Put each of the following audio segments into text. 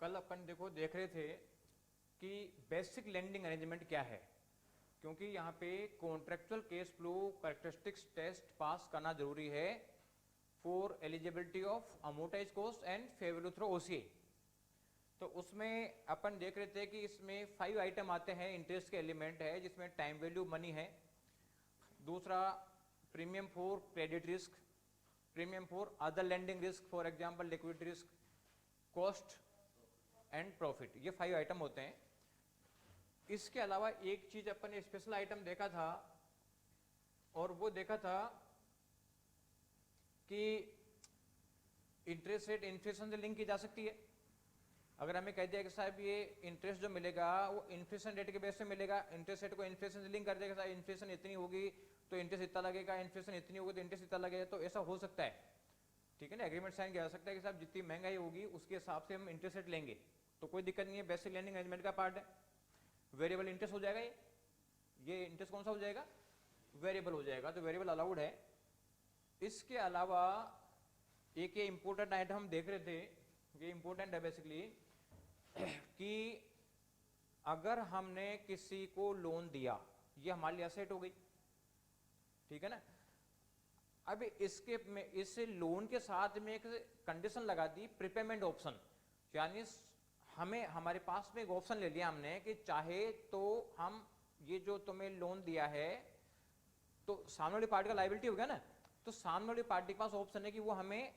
कल अपन देखो देख रहे थे कि बेसिक लेंडिंग अरेंजमेंट क्या है, क्योंकि यहाँ पे contractual case flow characteristics test pass करना जरूरी है for eligibility of amortise cost and favourable through OCA. तो उसमें अपन देख रहे थे कि इसमें 5 आइटम आते हैं। इंटरेस्ट के एलिमेंट है जिसमें टाइम वैल्यू मनी है, दूसरा premium for credit risk, premium for other lending risk for example liquidity risk, cost and profit. ये 5 आइटम होते हैं। इसके अलावा एक चीज अपन ने स्पेशल आइटम देखा था, और वो देखा था कि इंटरेस्ट रेट इन्फ्लेशन से लिंक की जा सकती है। अगर हमें कह दिया कि साहब ये इंटरेस्ट जो मिलेगा वो इन्फ्लेशन रेट के बेस पे मिलेगा, इंटरेस्ट रेट को इन्फ्लेशन से लिंक कर देगा, साहब इन्फ्लेशन इतनी होगी तो इंटरेस्ट इतना लगेगा, इन्फ्लेशन इतनी होगी तो इंटरेस्ट इतना लगेगा, तो ऐसा हो सकता है। ठीक है ना, एग्रीमेंट साइन किया जा सकता है कि साहब जितनी महंगाई होगी उसके हिसाब से हम इंटरेस्ट रेट लेंगे, तो कोई दिक्कत नहीं है, बेसिक लेंडिंग अरेंजमेंट का पार्ट है। वेरिएबल इंटरेस्ट हो जाएगा, ये इंटरेस्ट कौन सा हो जाएगा, वेरिएबल हो जाएगा, तो वेरिएबल अलाउड है। इसके अलावा एक ये इंपॉर्टेंट आइटम हम देख रहे थे, ये इंपॉर्टेंट है बेसिकली, कि अगर हमने किसी को लोन दिया, ये हमारे लिए एसेट हो गई, ठीक है ना। अब इसके में इस लोन के साथ में एक कंडीशन लगा दी, प्रीपेमेंट ऑप्शन, यानी हमें हमारे पास में एक ऑप्शन ले लिया हमने कि चाहे तो हम ये जो तुम्हें लोन दिया है, तो सामने वाली पार्टी का लायबिलिटी हो गया ना, तो सामने वाली पार्टी के पास ऑप्शन है कि वो हमें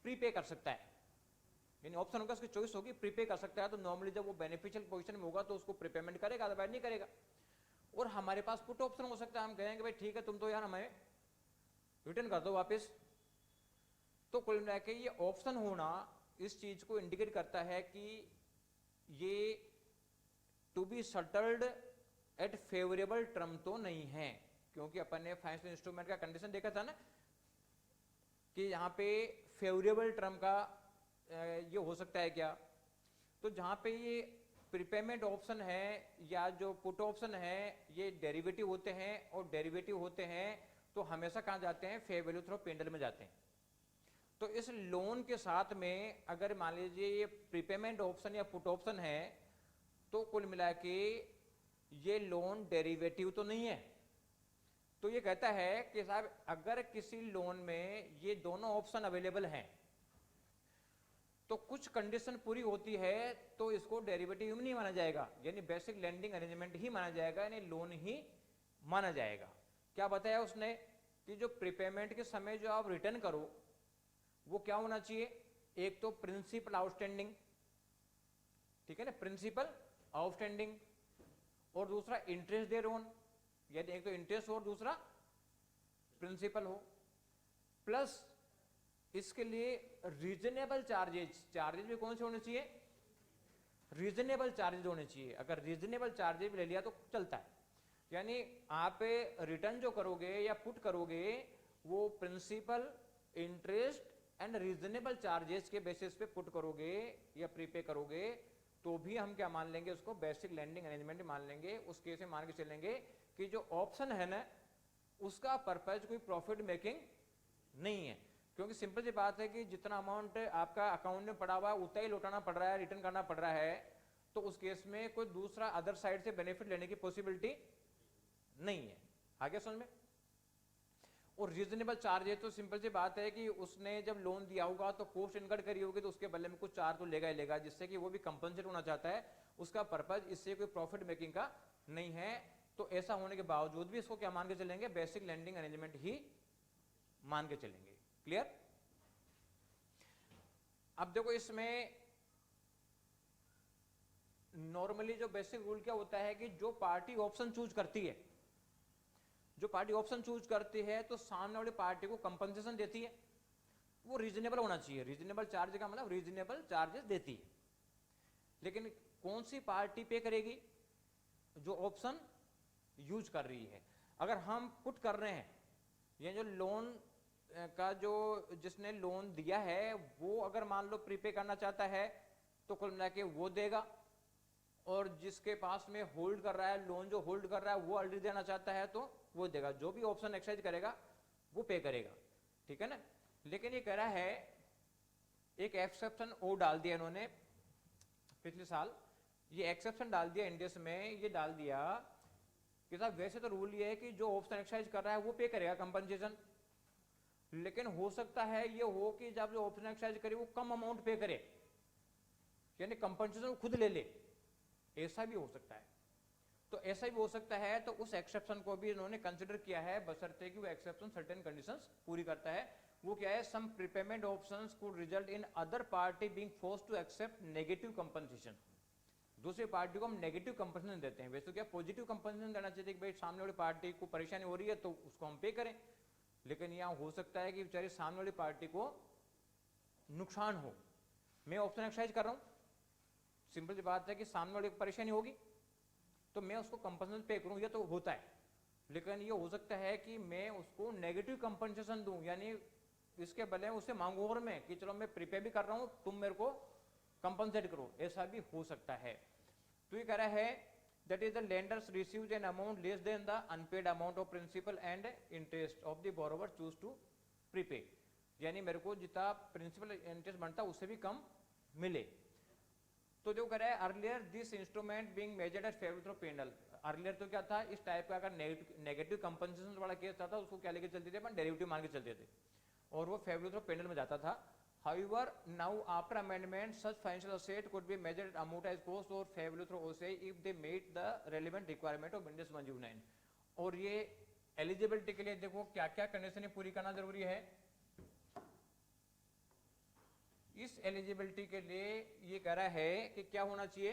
प्रीपे कर सकता है, यानी ऑप्शन होगा, उसकी चॉइस होगी, प्रीपे कर सकता है। तो नॉर्मली जब वो बेनिफिशियल पोजीशन में होगा तो उसको प्रीपेमेंट करेगा, अदरवाइज नहीं करेगा। और हमारे पास पुट ऑप्शन हो सकता है, हम कहेंगे भाई ठीक है तुम तो यार हमें रिटर्न कर दो वापस। तो कुल मिला के ये ऑप्शन होना इस चीज को इंडिकेट करता है कि ये to be settled at favourable term तो नहीं है, क्योंकि अपन ने फाइनेंशियल इंस्ट्रूमेंट का कंडीशन देखा था ना कि यहां पे फेवरेबल टर्म का ये हो सकता है क्या। तो जहां पे ये प्रीपेमेंट ऑप्शन है या जो पुट ऑप्शन है ये डेरिवेटिव होते हैं, और डेरिवेटिव होते हैं तो हमेशा कहां जाते हैं, फेयर वैल्यू थ्रू पेंडल में जाते हैं। तो इस लोन के साथ में अगर मान लीजिए ये प्रीपेमेंट ऑप्शन या पुट ऑप्शन है, तो कुल मिला के ये लोन डेरिवेटिव तो नहीं है। तो ये कहता है कि साहब अगर किसी लोन में ये दोनों ऑप्शन अवेलेबल हैं तो कुछ कंडीशन पूरी होती है तो इसको डेरिवेटिव नहीं माना जाएगा, यानी बेसिक लेंडिंग अरेंजमेंट ही माना जाएगा, यानी लोन ही माना जाएगा। क्या बताया उसने कि जो प्रीपेमेंट के समय जो आप रिटर्न करो वो क्या होना चाहिए, एक तो प्रिंसिपल आउटस्टैंडिंग, ठीक है ना, प्रिंसिपल आउटस्टैंडिंग, और दूसरा इंटरेस्ट दे लोन, यानी एक तो इंटरेस्ट हो और दूसरा प्रिंसिपल हो, प्लस इसके लिए रीजनेबल चार्जेज, चार्जेज भी कौन से होने चाहिए, रीजनेबल चार्जेज होने चाहिए। अगर रीजनेबल चार्जेज ले लिया तो चलता है, यानी आप रिटर्न जो करोगे या पुट करोगे वो principal, interest and reasonable charges के बेसिस पे पुट करोगे या प्रीपे करोगे, तो भी हम क्या मान लेंगे, उसको बेसिक लेंडिंग अरेंजमेंट मान लेंगे। उस केस में मान के चलेंगे कि जो ऑप्शन है ना उसका पर्पज कोई प्रॉफिट मेकिंग नहीं है, क्योंकि सिंपल सी बात है कि जितना अमाउंट आपका अकाउंट में पड़ा हुआ है उतना ही लौटाना पड़ रहा है, रिटर्न करना पड़ रहा है, तो उस केस में कोई दूसरा अदर साइड से बेनिफिट लेने की पॉसिबिलिटी नहीं है। आगे समझ में। और रीजनेबल चार्ज है तो सिंपल सी बात है कि उसने जब लोन दिया होगा तो कॉस्ट इनकट करी होगी तो उसके बदले में कुछ चार्ज तो लेगा ही लेगा, जिससे कि वो भी कंपनसेट होना चाहता है। उसका पर्पज इससे कोई प्रॉफिट मेकिंग का नहीं है। तो ऐसा होने के बावजूद भी इसको क्या मान के चलेंगे, बेसिक लेंडिंग अरेंजमेंट ही मान के चलेंगे। क्लियर। अब देखो इसमें नॉर्मली जो बेसिक रूल क्या होता है कि जो पार्टी ऑप्शन चूज करती है, जो पार्टी ऑप्शन चूज करती है तो सामने वाली पार्टी को कंपनसेशन देती है, वो रीजनेबल होना चाहिए। रीजनेबल चार्ज का मतलब रीजनेबल चार्जेस देती है। लेकिन कौन सी पार्टी पे करेगी, जो ऑप्शन यूज कर रही है। अगर हम पुट कर रहे हैं, ये जो लोन का जो जिसने लोन दिया है वो अगर मान लो प्रीपे करना चाहता है तो कुल मिला के वो देगा, और जिसके पास में होल्ड कर रहा है, लोन जो होल्ड कर रहा है वो ऑलरेडी देना चाहता है तो वो देगा। जो भी ऑप्शन एक्सरसाइज करेगा वो पे करेगा, ठीक है ना। लेकिन ये कह रहा है एक एक्सेप्शन और डाल दिया इन्होंने पिछले साल ये एक्सेप्शन डाल दिया इंडेस में, ये डाल दिया कि साहब वैसे तो रूल ये है कि जो ऑप्शन एक्सरसाइज कर रहा है वो पे करेगा कंपनसेशन, लेकिन हो सकता है ये हो कि जब जो ऑप्शन एक्सरसाइज करे वो कम अमाउंट पे करे, यानी कंपनसेशन खुद ले ले, ऐसा भी हो सकता है। तो ऐसा भी हो सकता है, तो उस एक्सेप्शन को भी इन्होंने कंसिडर किया है, बशर्ते कि वो एक्सेप्शन सर्टेन कंडीशंस पूरी करता है। वो क्या है, some prepayment options could result in other party being forced to accept negative compensation. दूसरी पार्टी को हम नेगेटिव कंपनसेशन देते हैं, वैसे तो क्या पॉजिटिव कंपनसेशन देना चाहिए कि भाई सामने वाली पार्टी को परेशानी हो रही है तो उसको हम पे करें, लेकिन यहाँ हो सकता है कि बेचारी सामने वाली पार्टी को नुकसान हो। मैं ऑप्शन एक्सरसाइज कर रहा हूँ, सिंपल सी बात है कि सामने वाली को परेशानी होगी तो मैं उसको कंपनसेशन पे करूँ, ये तो होता है। लेकिन ये हो सकता है कि मैं उसको नेगेटिव कंपनसेशन दूं, यानी इसके बदले उससे मांगू और मैं कि चलो मैं प्रीपे भी कर रहा हूं, तुम मेरे को कंपनसेट करो, ऐसा भी हो सकता है। तो ये कह रहा है that is the lenders received an amount less than the unpaid amount of principal and interest of the borrower choose to prepay, यानी मेरे को जितना प्रिंसिपल इंटरेस्ट बनता उससे भी कम मिले। तो जो कह रहा है earlier this instrument being measured as favourable through penal, earlier तो क्या था, इस टाइप का अगर नेगेटिव कंपनसेशन वाला केस था उसको क्या लेके चलते थे अपन, डेरिवेटिव मान के चलते थे और वो फेवरेबल थ्रू पेनल में जाता था। However, now after amendment, such financial asset could be measured amortized cost or favorable through OCI if they meet the relevant requirement of Ind AS 109। और ये एलिजिबिलिटी के लिए देखो क्या क्या कंडीशन पूरी करना जरूरी है। इस एलिजिबिलिटी के लिए ये कह रहा है कि क्या होना चाहिए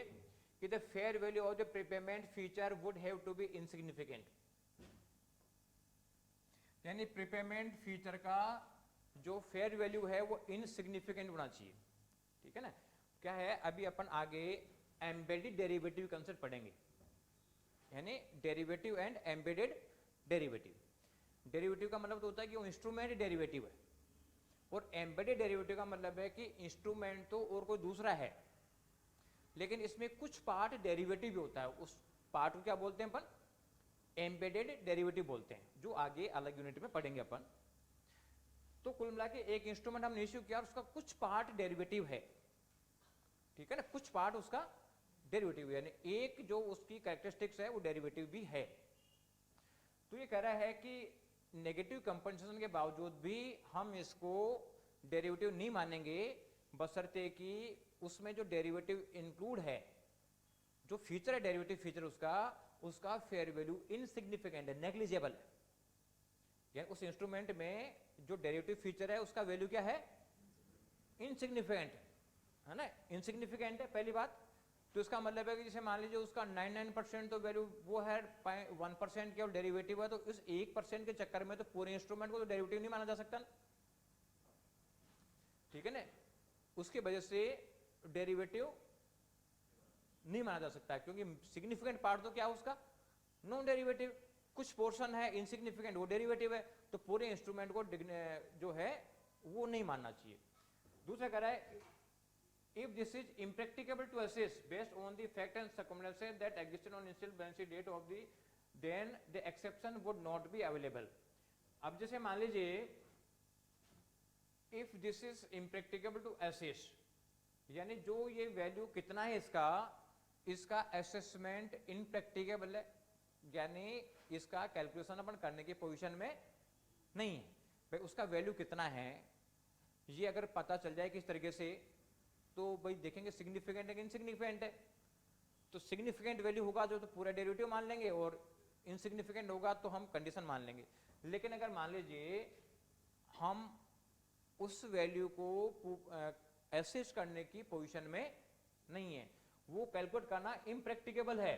कि the fair value of the prepayment feature would have to be insignificant, यानी प्रीपेमेंट फीचर का जो फेयर वैल्यू है वो इनसिग्निफिकेंट होना चाहिए। ठीक है ना, क्या है, अभी अपन आगे एम्बेडेड डेरिवेटिव कंसेप्ट पढ़ेंगे, यानी derivative and embedded derivative. Derivative का मतलब तो होता है कि वो इंस्ट्रूमेंट डेरिवेटिव है, और एम्बेडेड डेरिवेटिव का मतलब है कि इंस्ट्रूमेंट तो और कोई दूसरा है, लेकिन इसमें कुछ पार्ट डेरिवेटिव भी होता है, उस पार्ट को क्या बोलते हैं अपन, एम्बेडेड डेरिवेटिव बोलते हैं, जो आगे अलग यूनिट में पढ़ेंगे अपन। तो कुल मिला के एक इंस्ट्रूमेंट हमने इश्यू किया और उसका कुछ पार्ट डेरिवेटिव है, ठीक है ना, कुछ पार्ट उसका डेरिवेटिव, यानी एक जो उसकी कैरेक्टरिस्टिक्स है वो डेरिवेटिव भी है। तो ये कह रहा है कि नेगेटिव कंपनसेशन के बावजूद भी हम इसको डेरिवेटिव नहीं मानेंगे, बशर्ते कि उसमें जो डेरिवेटिव इंक्लूड है, जो फीचर है डेरिवेटिव फीचर उसका फेयर वैल्यू इनसिग्निफिकेंट है, नेग्लिजिबल है, यानी उस इंस्ट्रूमेंट में जो डेरिवेटिव फीचर है उसका वैल्यू क्या है, इनसिग्निफिकेंट है ना, इनसिग्निफिकेंट है पहली बात। तो इसका मतलब है कि जैसे मान लीजिए उसका 99% तो वैल्यू वो है, 1% केवल डेरिवेटिव है, तो इस 1% के चक्कर में तो पूरे इंस्ट्रूमेंट को तो डेरिवेटिव नहीं माना जा सकता ना, ठीक है ना, उसकी वजह से डेरिवेटिव नहीं माना जा सकता, क्योंकि सिग्निफिकेंट पार्ट तो क्या है उसका, नॉन डेरिवेटिव, कुछ पोर्शन है इनसिग्निफिकेंट वो डेरिवेटिव है, तो पूरे इंस्ट्रूमेंट को जो है वो नहीं मानना चाहिए। दूसरा कह रहा है if this is impracticable to assess based on the fact and circumstances that existed on initial balance sheet date of the then the exception would not be available। अब जैसे मान लीजिए if this is impracticable to assess, यानी जो ये value कितना है इसका असेसमेंट इनप्रैक्टिकेबल है, यानी इसका कैलकुलेशन अपन करने की पोजीशन में नहीं है, भाई उसका वैल्यू कितना है ये अगर पता चल जाए किस तरीके से, तो भाई देखेंगे सिग्निफिकेंट है कि इनसिग्निफिकेंट है। तो सिग्निफिकेंट वैल्यू होगा जो तो पूरा डेरिवेटिव मान लेंगे, और इनसिग्निफिकेंट होगा तो हम कंडीशन मान लेंगे। लेकिन अगर मान लीजिए हम उस वैल्यू को एसेस करने की पोजीशन में नहीं है, वो कैलकुलेट करना इम्प्रैक्टिकेबल है,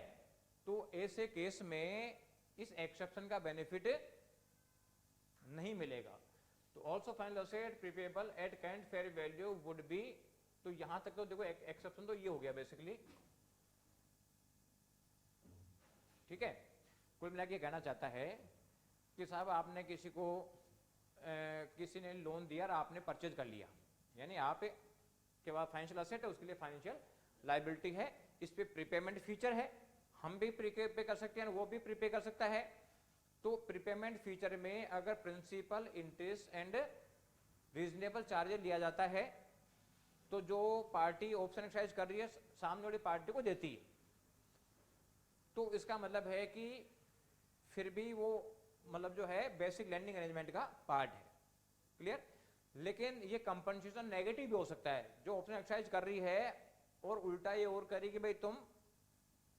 तो ऐसे केस में इस एक्सेप्शन का बेनिफिट नहीं मिलेगा। तो also final asset prepayable at current fair value would be, तो यहां तक तो देखो एक्सेप्शन तो ये हो गया बेसिकली, ठीक है। कुल मिला के कहना चाहता है कि साहब आपने किसी ने लोन दिया और आपने परचेज कर लिया, यानी आप के बाद फाइनेंशियल असेट है, उसके लिए फाइनेंशियल लायबिलिटी है, इस पे प्रीपेमेंट फीचर है, हम भी प्रीपे कर सकते हैं, वो भी प्रीपे कर सकता है। तो प्रीपेमेंट फीचर में अगर principal interest and reasonable charges लिया जाता है तो जो पार्टी ऑप्शन एक्सरसाइज कर रही है सामने वाली पार्टी को देती है, तो इसका मतलब है कि फिर भी वो मतलब जो है बेसिक लेंडिंग अरेंजमेंट का पार्ट है। क्लियर? लेकिन ये कंपनसेशन नेगेटिव भी हो सकता है, जो ऑप्शन एक्सरसाइज कर रही है और उल्टा ये और करी कि भाई तुम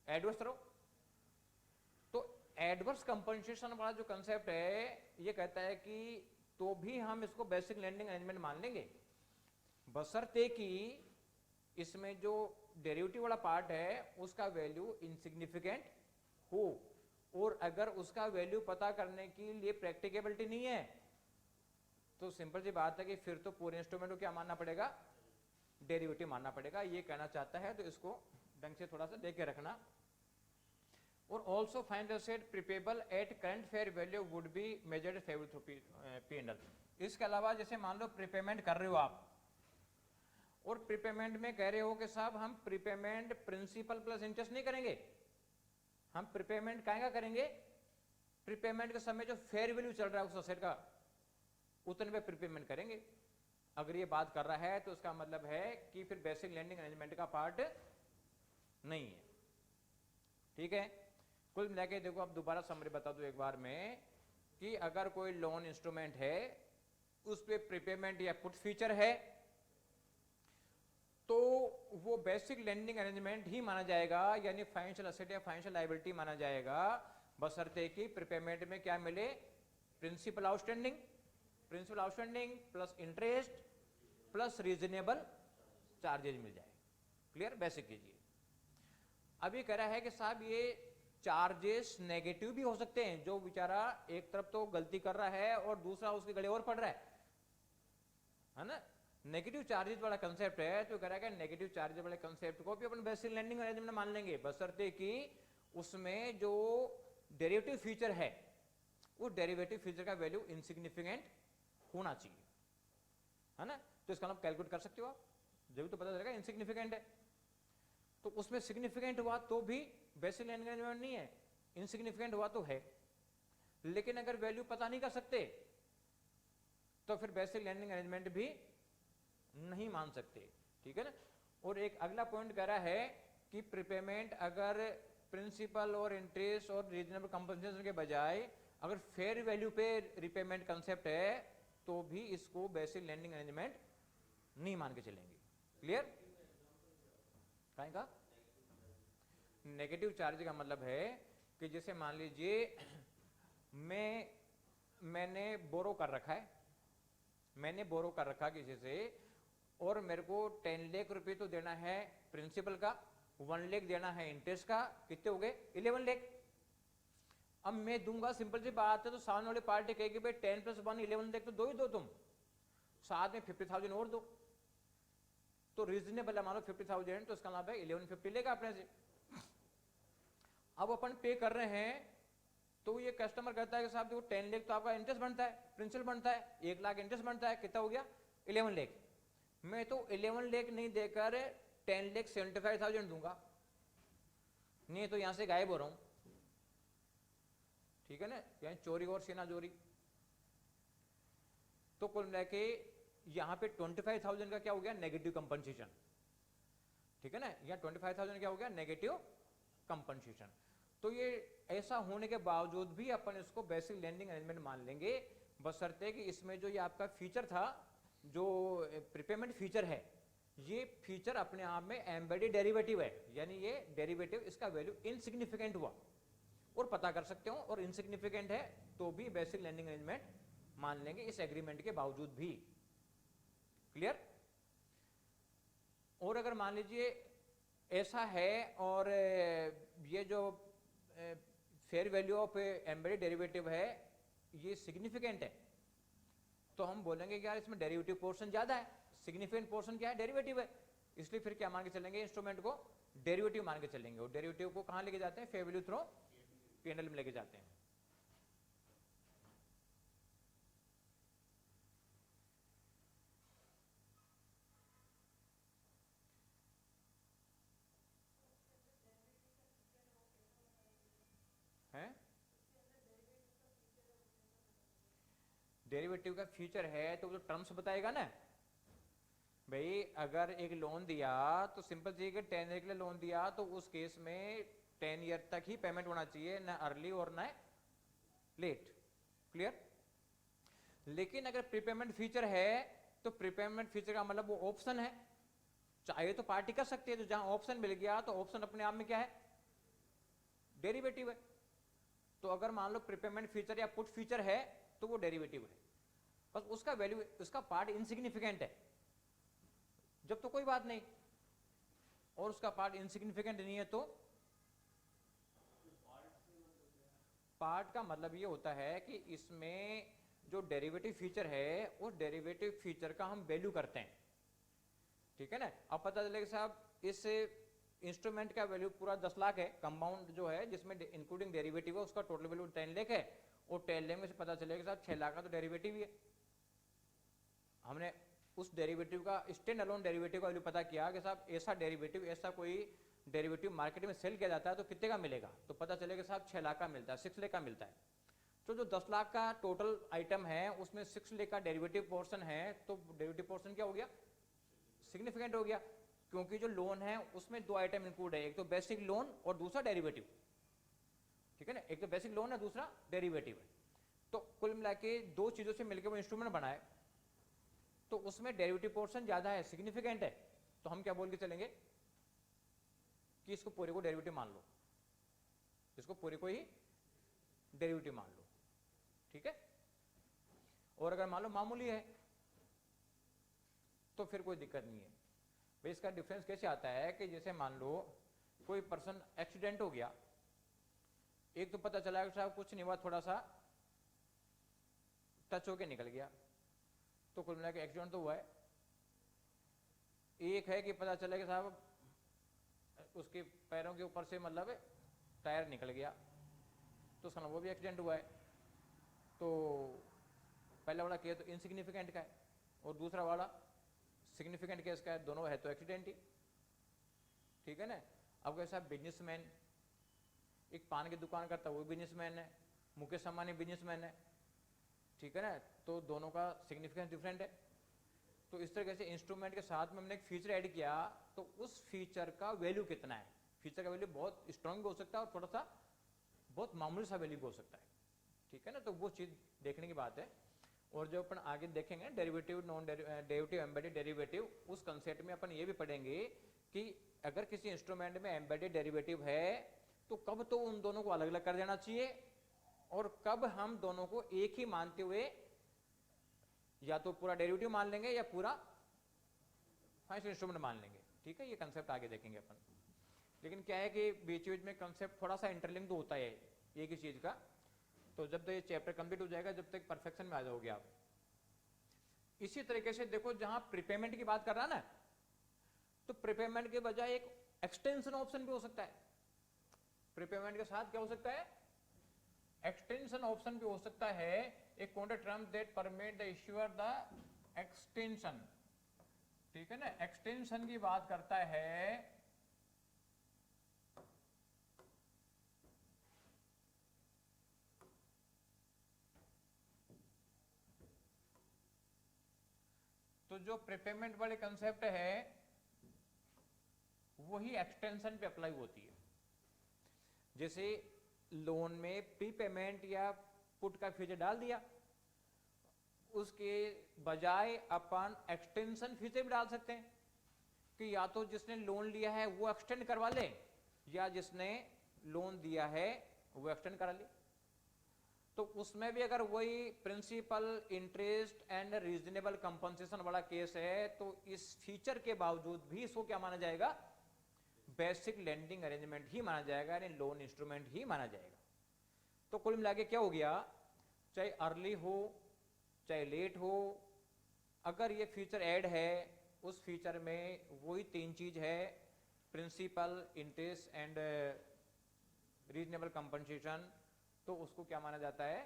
एडवर्स रहो। तो एडवर्स कंपनसेशन वाला जो कंसेप्ट है ये कहता है कि तो भी हम इसको बेसिक लेंडिंग अरेंजमेंट मान लेंगे, बशर्ते कि इसमें जो डेरिवेटिव वाला पार्ट है उसका वैल्यू इनसिग्निफिकेंट हो, और अगर उसका वैल्यू पता करने के लिए प्रैक्टिकेबिलिटी नहीं है तो सिंपल सी बात है कि फिर तो पूरे इंस्ट्रूमेंट को क्या मानना पड़ेगा, डेरिवेटिव मानना पड़ेगा। ये कहना चाहता है, तो इसको ढंग से थोड़ा सा देख के रखना। और also find the asset prepayable at current fair value would be measured favour through P&L। इसके अलावा जैसे मान लो प्रीपेमेंट कर रहे हो आप, और प्रीपेमेंट में कह रहे हो कि साहब हम प्रीपेमेंट प्रिंसिपल प्लस इंटरेस्ट नहीं करेंगे, हम प्रीपेमेंट काहेगा करेंगे, प्रीपेमेंट के समय जो फेयर वैल्यू चल रहा है उस असेट का उतने पे प्रीपेमेंट करेंगे। अगर ये बात कर रहा है तो इसका मतलब है कि फिर बेसिक लेंडिंग अरेंजमेंट का पार्ट नहीं है। ठीक है, कुल मिला के देखो, अब दोबारा समरी बता दो एक बार में कि अगर कोई लोन इंस्ट्रूमेंट है उस पे प्रीपेमेंट या पुट फीचर है तो वो बेसिक लेंडिंग अरेंजमेंट ही माना जाएगा, यानी फाइनेंशियल एसेट या फाइनेंशियल लायबिलिटी माना जाएगा, बशर्ते कि प्रीपेमेंट में क्या मिले, principal outstanding, principal outstanding plus interest plus reasonable charges मिल जाए। क्लियर? बेसिक कीजिए। अभी कह रहा है कि साहब ये चार्जेस नेगेटिव भी हो सकते हैं, जो बेचारा एक तरफ तो गलती कर रहा है और दूसरा उसके गले और पड़ रहा है ना। नेगेटिव चार्जेस वाला कंसेप्ट है, तो कह रहा है कि नेगेटिव चार्जेस वाले कंसेप्ट को भी अपन बेसिक लेंडिंग अरेंजमेंट मान लेंगे, बशर्ते कि उसमें जो डेरिवेटिव फीचर है उस डेरिवेटिव फीचर का वैल्यू इनसिग्निफिकेंट होना चाहिए, है ना। तो इसका आप कैलकुलेट कर सकते हो आप, जब तो पता चलेगा इनसिग्निफिकेंट है, तो उसमें सिग्निफिकेंट हुआ तो भी बेसिक लेंडिंग अरेंजमेंट नहीं है, इनसिग्निफिकेंट हुआ तो है। लेकिन अगर वैल्यू पता नहीं कर सकते तो फिर बेसिक लेंडिंग अरेंजमेंट भी नहीं मान सकते। ठीक है ना। और एक अगला पॉइंट कह रहा है कि प्रीपेमेंट अगर प्रिंसिपल और इंटरेस्ट और रीजनेबल कंपनसेशन के बजाय अगर फेयर वैल्यू पे रिपेमेंट कंसेप्ट है तो भी इसको बेसिक लेंडिंग अरेंजमेंट नहीं मान के चलेंगे। क्लियर? कहीं का नेगेटिव चार्ज का मतलब है कि जैसे मान लीजिए मैंने बोरो कर रखा है, मैंने बोरो कर रखा किसी से, और मेरे को 10 लाख रुपए तो देना है प्रिंसिपल का, 1 लाख देना है इंटरेस्ट का, कितने हो गए 11 लाख। अब मैं दूंगा, सिंपल सी बात है, तो सामने वाली पार्टी कहेगी भाई 10 + 1 11 लाख तो दो ही दो, तुम साथ में 50,000 और दो, तो रीजनेबल है मान लो 50,000, तो इसका मतलब है 1150 लेगा अपने से। अब अपन पे कर रहे हैं तो ये कस्टमर कहता है कि साहब देखो 10 लाख तो आपका इंटरेस्ट बनता है, प्रिंसिपल बनता है, 1 लाख इंटरेस्ट बनता है, कितना हो गया 11 लाख। मैं तो 11 लाख नहीं देकर 10,75,000 दूंगा, नहीं तो यहां से गायब हो रहा हूं। ठीक है ना, यानी चोरी और सीना चोरी। तो कुल मिला के यहां पे 25,000 का क्या हो गया, नेगेटिव कंपनसेशन। ठीक है ना, यहां 25,000 क्या हो गया, नेगेटिव कंपनसेशन। तो ये ऐसा होने के बावजूद भी अपन इसको बेसिक लेंडिंग अरेंजमेंट मान लेंगे, बशर्ते कि इसमें जो ये आपका फीचर था, जो प्रीपेमेंट फीचर है, ये फीचर अपने आप में एम्बेडेड डेरिवेटिव है, यानी ये डेरिवेटिव इसका वैल्यू इनसिग्निफिकेंट हुआ और पता कर सकते हो, और इनसिग्निफिकेंट है तो भी बेसिक लेंडिंग अरेंजमेंट मान लेंगे इस एग्रीमेंट के बावजूद भी। क्लियर? और अगर मान लीजिए ऐसा है और ये जो fair value of embedded derivative है ये सिग्निफिकेंट है, तो हम बोलेंगे कि यार इसमें डेरिवेटिव पोर्शन ज्यादा है, सिग्निफिकेंट पोर्शन क्या है, डेरिवेटिव है, इसलिए फिर क्या मान के चलेंगे, इंस्ट्रूमेंट को डेरिवेटिव मान के चलेंगे। और डेरिवेटिव को कहां लेके जाते हैं, फेयर वैल्यू थ्रू P&L में लेके जाते हैं। हैं? डेरिवेटिव का फीचर है तो वो टर्म्स बताएगा ना, भाई अगर एक लोन दिया तो सिंपल चीज है, 10 ईयर के लिए लोन दिया तो उस केस में 10 ईयर तक ही पेमेंट होना चाहिए, ना अर्ली और ना लेट। क्लियर? लेकिन अगर प्रीपेमेंट फीचर है तो प्रीपेमेंट फीचर का मतलब वो ऑप्शन है, चाहे तो पार्टी कर सकती है, तो जहां ऑप्शन मिल गया तो ऑप्शन अपने आप में क्या है, डेरिवेटिव है। तो अगर मान लो प्रीपेमेंट फीचर या पुट फीचर है तो वो डेरिवेटिव है, बस उसका वैल्यू, उसका पार्ट इनसिग्निफिकेंट है जब तो कोई बात नहीं, और उसका पार्ट इनसिग्निफिकेंट नहीं है तो पार्ट का मतलब ये होता है कि इसमें जो डेरिवेटिव फीचर है उस डेरिवेटिव फीचर का हम वैल्यू करते हैं। ठीक है ना? अब पता चलेगा साहब इस इंस्ट्रूमेंट का वैल्यू पूरा 10 लाख है, कंपाउंड जो है जिसमें इंक्लूडिंग डेरिवेटिव है उसका टोटल वैल्यू 10 लाख है, और 10 लाख में से पता चलेगा साहब 6 लाख का तो डेरिवेटिव ही है। हमने उस डेरिवेटिव का स्टैंड अलोन डेरिवेटिव का वैल्यू पता किया कि साहब ऐसा डेरिवेटिव, ऐसा कोई डेरिवेटिव मार्केट में सेल किया जाता है तो कितने का मिलेगा, तो पता चलेगा साहब 6 लाख का मिलता है, 6 लाख का मिलता है। तो जो 10 लाख का टोटल आइटम है उसमें 6 लाख का डेरिवेटिव पोर्शन है, तो डेरिवेटिव पोर्शन क्या हो गया, सिग्निफिकेंट हो गया, क्योंकि जो लोन है उसमें दो आइटम इंक्लूड है, एक तो बेसिक लोन और दूसरा डेरिवेटिव। ठीक है ना? एक तो बेसिक लोन है, दूसरा डेरिवेटिव है। तो कुल मिला के दो चीजों से मिलकर वो इंस्ट्रूमेंट बनाए, तो उसमें डेरिवेटिव पोर्शन ज्यादा है, सिग्निफिकेंट है, तो हम क्या बोल के चलेंगे कि इसको पूरे को डेरिवेटिव मान लो, इसको पूरे को ही डेरिवेटिव मान लो। ठीक है? और अगर मान लो मामूली है तो फिर कोई दिक्कत नहीं है। भाई इसका डिफरेंस कैसे आता है कि जैसे मान लो कोई पर्सन एक्सीडेंट हो गया, एक तो पता चला कि साहब कुछ नहीं हुआ, थोड़ा सा टच होके निकल गया, तो कुल मिला के एक्सीडेंट तो हुआ है। एक है कि पता चला कि साहब उसके पैरों के ऊपर से मतलब टायर निकल गया, तो उसका वो भी एक्सीडेंट हुआ है। तो पहला वाला केस तो इनसिग्निफिकेंट का है और दूसरा वाला सिग्निफिकेंट केस का है, दोनों है तो एक्सीडेंट ही। ठीक है ना? अब कैसा बिजनेसमैन, एक पान की दुकान करता है वो बिजनेसमैन है, मुकेश अंबानी बिजनेसमैन है। ठीक है ना? तो दोनों का सिग्निफिकेंस डिफरेंट है। तो इस तरह से इंस्ट्रूमेंट के साथ में हमने एक फीचर ऐड किया, तो उस फीचर का वैल्यू कितना है, फीचर का वैल्यू बहुत स्ट्रांग हो सकता है और थोड़ा सा बहुत मामूली सा वैल्यू हो सकता है। ठीक है ना? तो वो चीज देखने की बात है। और जो अपन आगे देखेंगे derivative, non derivative, embedded derivative, उस कंसेप्ट में अपन ये भी पढ़ेंगे कि अगर किसी इंस्ट्रूमेंट में एम्बेडेड डेरिवेटिव है तो कब तो उन दोनों को अलग अलग कर देना चाहिए, और कब हम दोनों को एक ही मानते हुए या तो पूरा डेरिवेटिव मान लेंगे या पूरा फाइनेंशियल इंस्ट्रूमेंट मान लेंगे। ठीक है? ये कंसेप्ट आगे देखेंगे अपन। लेकिन क्या है कि बीच बीच में कंसेप्ट थोड़ा सा इंटरलिंक तो होता है एक ही चीज का, तो जब तक ये चैप्टर कंप्लीट हो जाएगा जब तक परफेक्शन में आ जाओगे आप। इसी तरीके से देखो, जहां प्रीपेमेंट की बात कर रहा ना, तो प्रीपेमेंट के बजाय एक एक्सटेंशन ऑप्शन भी हो सकता है। प्रीपेमेंट के साथ क्या हो सकता है, एक्सटेंशन ऑप्शन भी हो सकता है। एक contract term that permit the issuer the extension. ठीक है ना? एक्सटेंशन की बात करता है तो जो प्रीपेमेंट वाले कंसेप्ट है वही एक्सटेंशन पे अप्लाई होती है। जैसे लोन में प्रीपेमेंट या पुट का फीचर डाल दिया, उसके बजाय अपन एक्सटेंशन फीचर भी डाल सकते हैं कि या तो जिसने लोन लिया है वो एक्सटेंड करवा ले, या जिसने लोन दिया है वो एक्सटेंड करा ले। तो उसमें भी अगर वही principal, interest and reasonable compensation वाला केस है, तो इस फीचर के बावजूद भी इसको क्या माना जाएगा, बेसिक लेंडिंग अरेंजमेंट ही माना जाएगा, यानी लोन इंस्ट्रूमेंट ही माना जाएगा। तो कुल मिला के क्या हो गया, चाहे अर्ली हो चाहे लेट हो, अगर ये फीचर ऐड है उस फीचर में वही तीन चीज है, principal, interest and reasonable compensation, तो उसको क्या माना जाता है,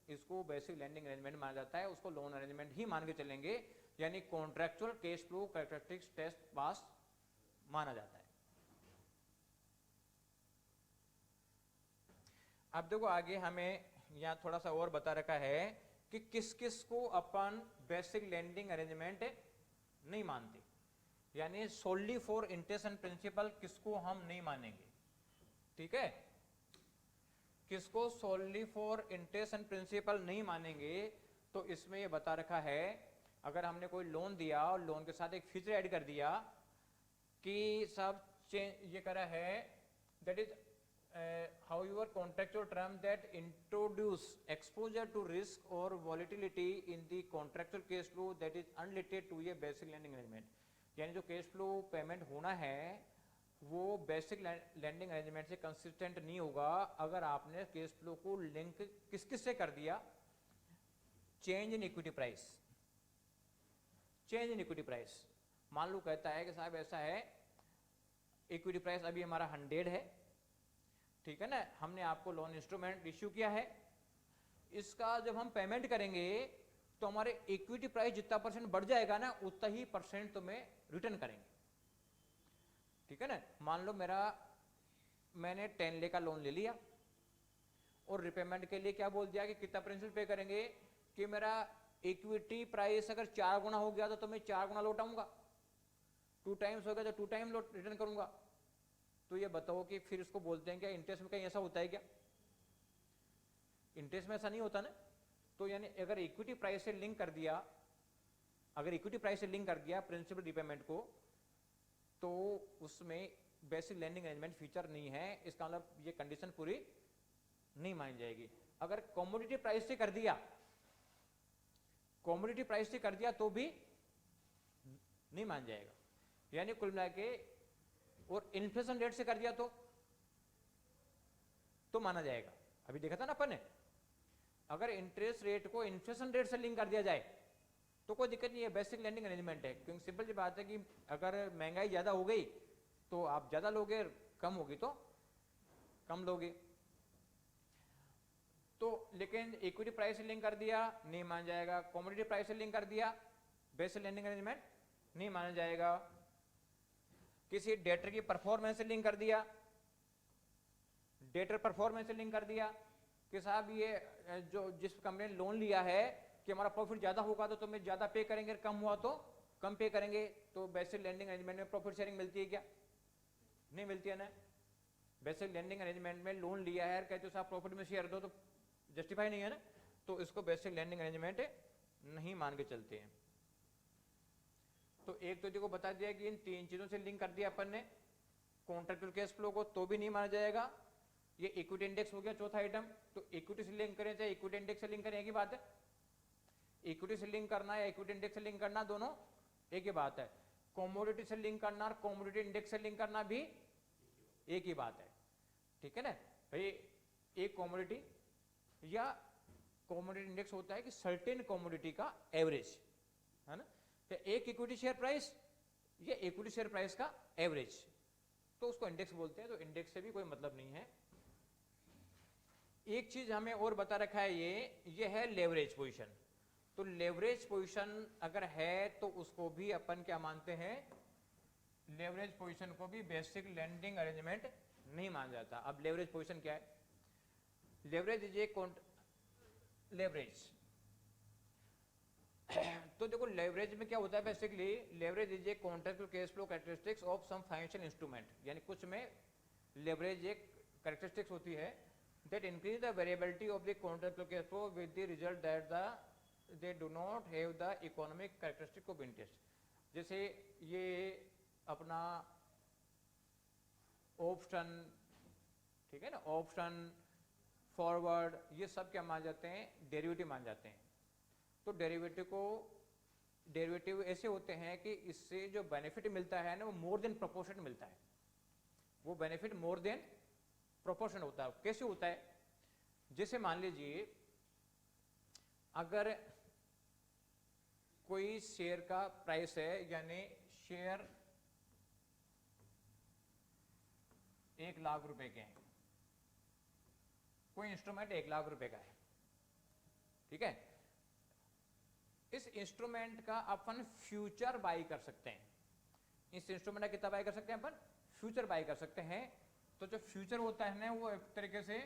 इसको बेसिक लैंडिंग अरेंजमेंट माना जाता है, उसको लोन अरेंजमेंट ही मान के चलेंगे, यानी contractual cash flow characteristics test pass माना जाता है। अब देखो आगे हमें यहां थोड़ा सा और बता रखा है कि किस किस को अपन बेसिक लैंडिंग अरेंजमेंट नहीं मानते। यानी सोनली फॉर इंटरेस्ट एंड प्रिंसिपल किसको हम नहीं मानेंगे, ठीक है, किसको सोनली फॉर इंटरेस्ट एंड प्रिंसिपल नहीं मानेंगे। तो इसमें ये बता रखा है, अगर हमने कोई लोन दिया और लोन के साथ एक फीचर ऐड कर दिया कि सब ये करा है that is however contractual term that introduce exposure to risk or volatility in the contractual cash flow that is unrelated to a basic lending arrangement, यानी जो कैश फ्लो पेमेंट होना है वो बेसिक लैंडिंग अरेंजमेंट से consistent नहीं होगा अगर आपने कैश फ्लो को लिंक किस किस से कर दिया, change in equity price, change in equity price. मान लो कहता है कि साहब ऐसा है, इक्विटी प्राइस अभी हमारा 100 है, ठीक है ना, हमने आपको लोन इंस्ट्रूमेंट इश्यू किया है, इसका जब हम पेमेंट करेंगे तो हमारे इक्विटी प्राइस जितना परसेंट बढ़ जाएगा ना उतना ही परसेंट तुम्हें रिटर्न करेंगे, ठीक है ना। मान लो मैंने 10 लाख का लोन ले लिया और रिपेमेंट के लिए क्या बोल दिया कि कितना प्रिंसिपल पे करेंगे, कि मेरा इक्विटी प्राइस अगर 4 गुना हो गया तो मैं 4 गुना लौटाऊंगा, 2 टाइम्स हो गया तो 2 टाइम रिटर्न करूंगा। तो ये बताओ कि फिर इसको बोलते हैं क्या इंटरेस्ट में कहीं ऐसा होता है क्या? इंटरेस्ट में ऐसा नहीं होता ना। तो यानी अगर इक्विटी प्राइस से लिंक कर दिया, अगर इक्विटी प्राइस से लिंक कर दिया प्रिंसिपल रिपेमेंट को, तो उसमें बेसिक लैंडिंग अरेंजमेंट फीचर नहीं है, इसका मतलब ये कंडीशन पूरी नहीं मानी जाएगी। अगर कमोडिटी प्राइस से कर दिया, कमोडिटी प्राइस से कर दिया तो भी नहीं मान जाएगा, यानी कुल मिला के, और इन्फ्लेशन रेट से कर दिया तो माना जाएगा। अभी देखा था ना अपन ने, अगर इंटरेस्ट रेट को इन्फ्लेशन रेट से लिंक कर दिया जाए तो कोई दिक्कत नहीं है, बेसिक लैंडिंग अरेंजमेंट है। क्योंकि सिंपल सी बात है कि अगर महंगाई ज्यादा हो गई तो आप ज्यादा लोगे, कम होगी तो कम लोगे। तो लेकिन इक्विटी प्राइस से लिंक कर दिया नहीं मान जाएगा, कमोडिटी प्राइस से लिंक कर दिया बेसिक लैंडिंग अरेंजमेंट नहीं माना जाएगा। किसी डेटर की परफॉर्मेंस से लिंक कर दिया, डेटर परफॉर्मेंस से लिंक कर दिया कि साहब ये जो जिस कंपनी ने लोन लिया है कि हमारा प्रॉफिट ज्यादा होगा तो तुम्हें ज्यादा पे करेंगे, कम हुआ तो कम पे करेंगे। तो बेसिक लैंडिंग अरेंजमेंट में प्रॉफिट शेयरिंग मिलती है क्या? नहीं मिलती है ना। बेसिक लैंडिंग अरेंजमेंट में लोन लिया है, कहते हो साहब प्रॉफिट में शेयर दो, तो जस्टिफाई नहीं है ना, तो इसको बेसिक लैंडिंग अरेंजमेंट नहीं मान के चलते हैं। तो एक तो देखो बता दिया कि इन 3 चीजों से लिंक कर दिया अपन ने कॉन्ट्रैक्चुअल कैश फ्लो को, तो भी नहीं माना जाएगा। ये इक्विटी इंडेक्स हो गया चौथा आइटम। तो इक्विटी से लिंक करें चाहे इक्विटी इंडेक्स से लिंक करें, एक ही बात है। इक्विटी से लिंक करना या इक्विटी इंडेक्स से लिंक करना दोनों एक ही बात है। कमोडिटी से लिंक करना और कमोडिटी इंडेक्स से लिंक करना भी एक ही बात है, ठीक है ना भाई। एक कमोडिटी या कमोडिटी इंडेक्स होता है कि सर्टेन कमोडिटी का एवरेज है ना, तो एक इक्विटी शेयर प्राइस या इक्विटी शेयर प्राइस का एवरेज, तो उसको इंडेक्स बोलते हैं। तो इंडेक्स से भी कोई मतलब नहीं है। एक चीज हमें और बता रखा है, ये है लेवरेज पोजीशन। तो लेवरेज पोजीशन अगर है तो उसको भी अपन क्या मानते हैं, लेवरेज पोजीशन को भी बेसिक लैंडिंग अरेंजमेंट नहीं माना जाता। अब लेवरेज पोजीशन क्या है? लेवरेज इज ए लेवरेज तो देखो लेवरेज में क्या होता है basically, leverage is a contractual cash flow characteristics of some financial instrument, यानी कुछ में लेवरेज एक कैरेक्टरिस्टिक्स होती है that increase the variability of the contractual cash flow with the result that they do not have the economic characteristic of interest। जैसे ये अपना option, ठीक है ना, ऑप्शन फॉरवर्ड, ये सब क्या मान जाते हैं, डेरिवेटिव मान जाते हैं। तो डेरिवेटिव ऐसे होते हैं कि इससे जो बेनिफिट मिलता है ना वो मोर देन प्रोपोर्शन मिलता है, वो बेनिफिट मोर देन प्रोपोर्शन होता है। कैसे होता है? जैसे मान लीजिए अगर कोई शेयर का प्राइस है, यानी शेयर 1 लाख रुपए के हैं, कोई इंस्ट्रूमेंट 1 लाख रुपए का है, ठीक है। इस इंस्ट्रूमेंट का अपन फ्यूचर बाई कर सकते हैं। इस इंस्ट्रूमेंट का कितना बाई कर सकते हैं अपन? फ्यूचर बाई कर सकते हैं। तो जो फ्यूचर होता है ना वो एक तरीके से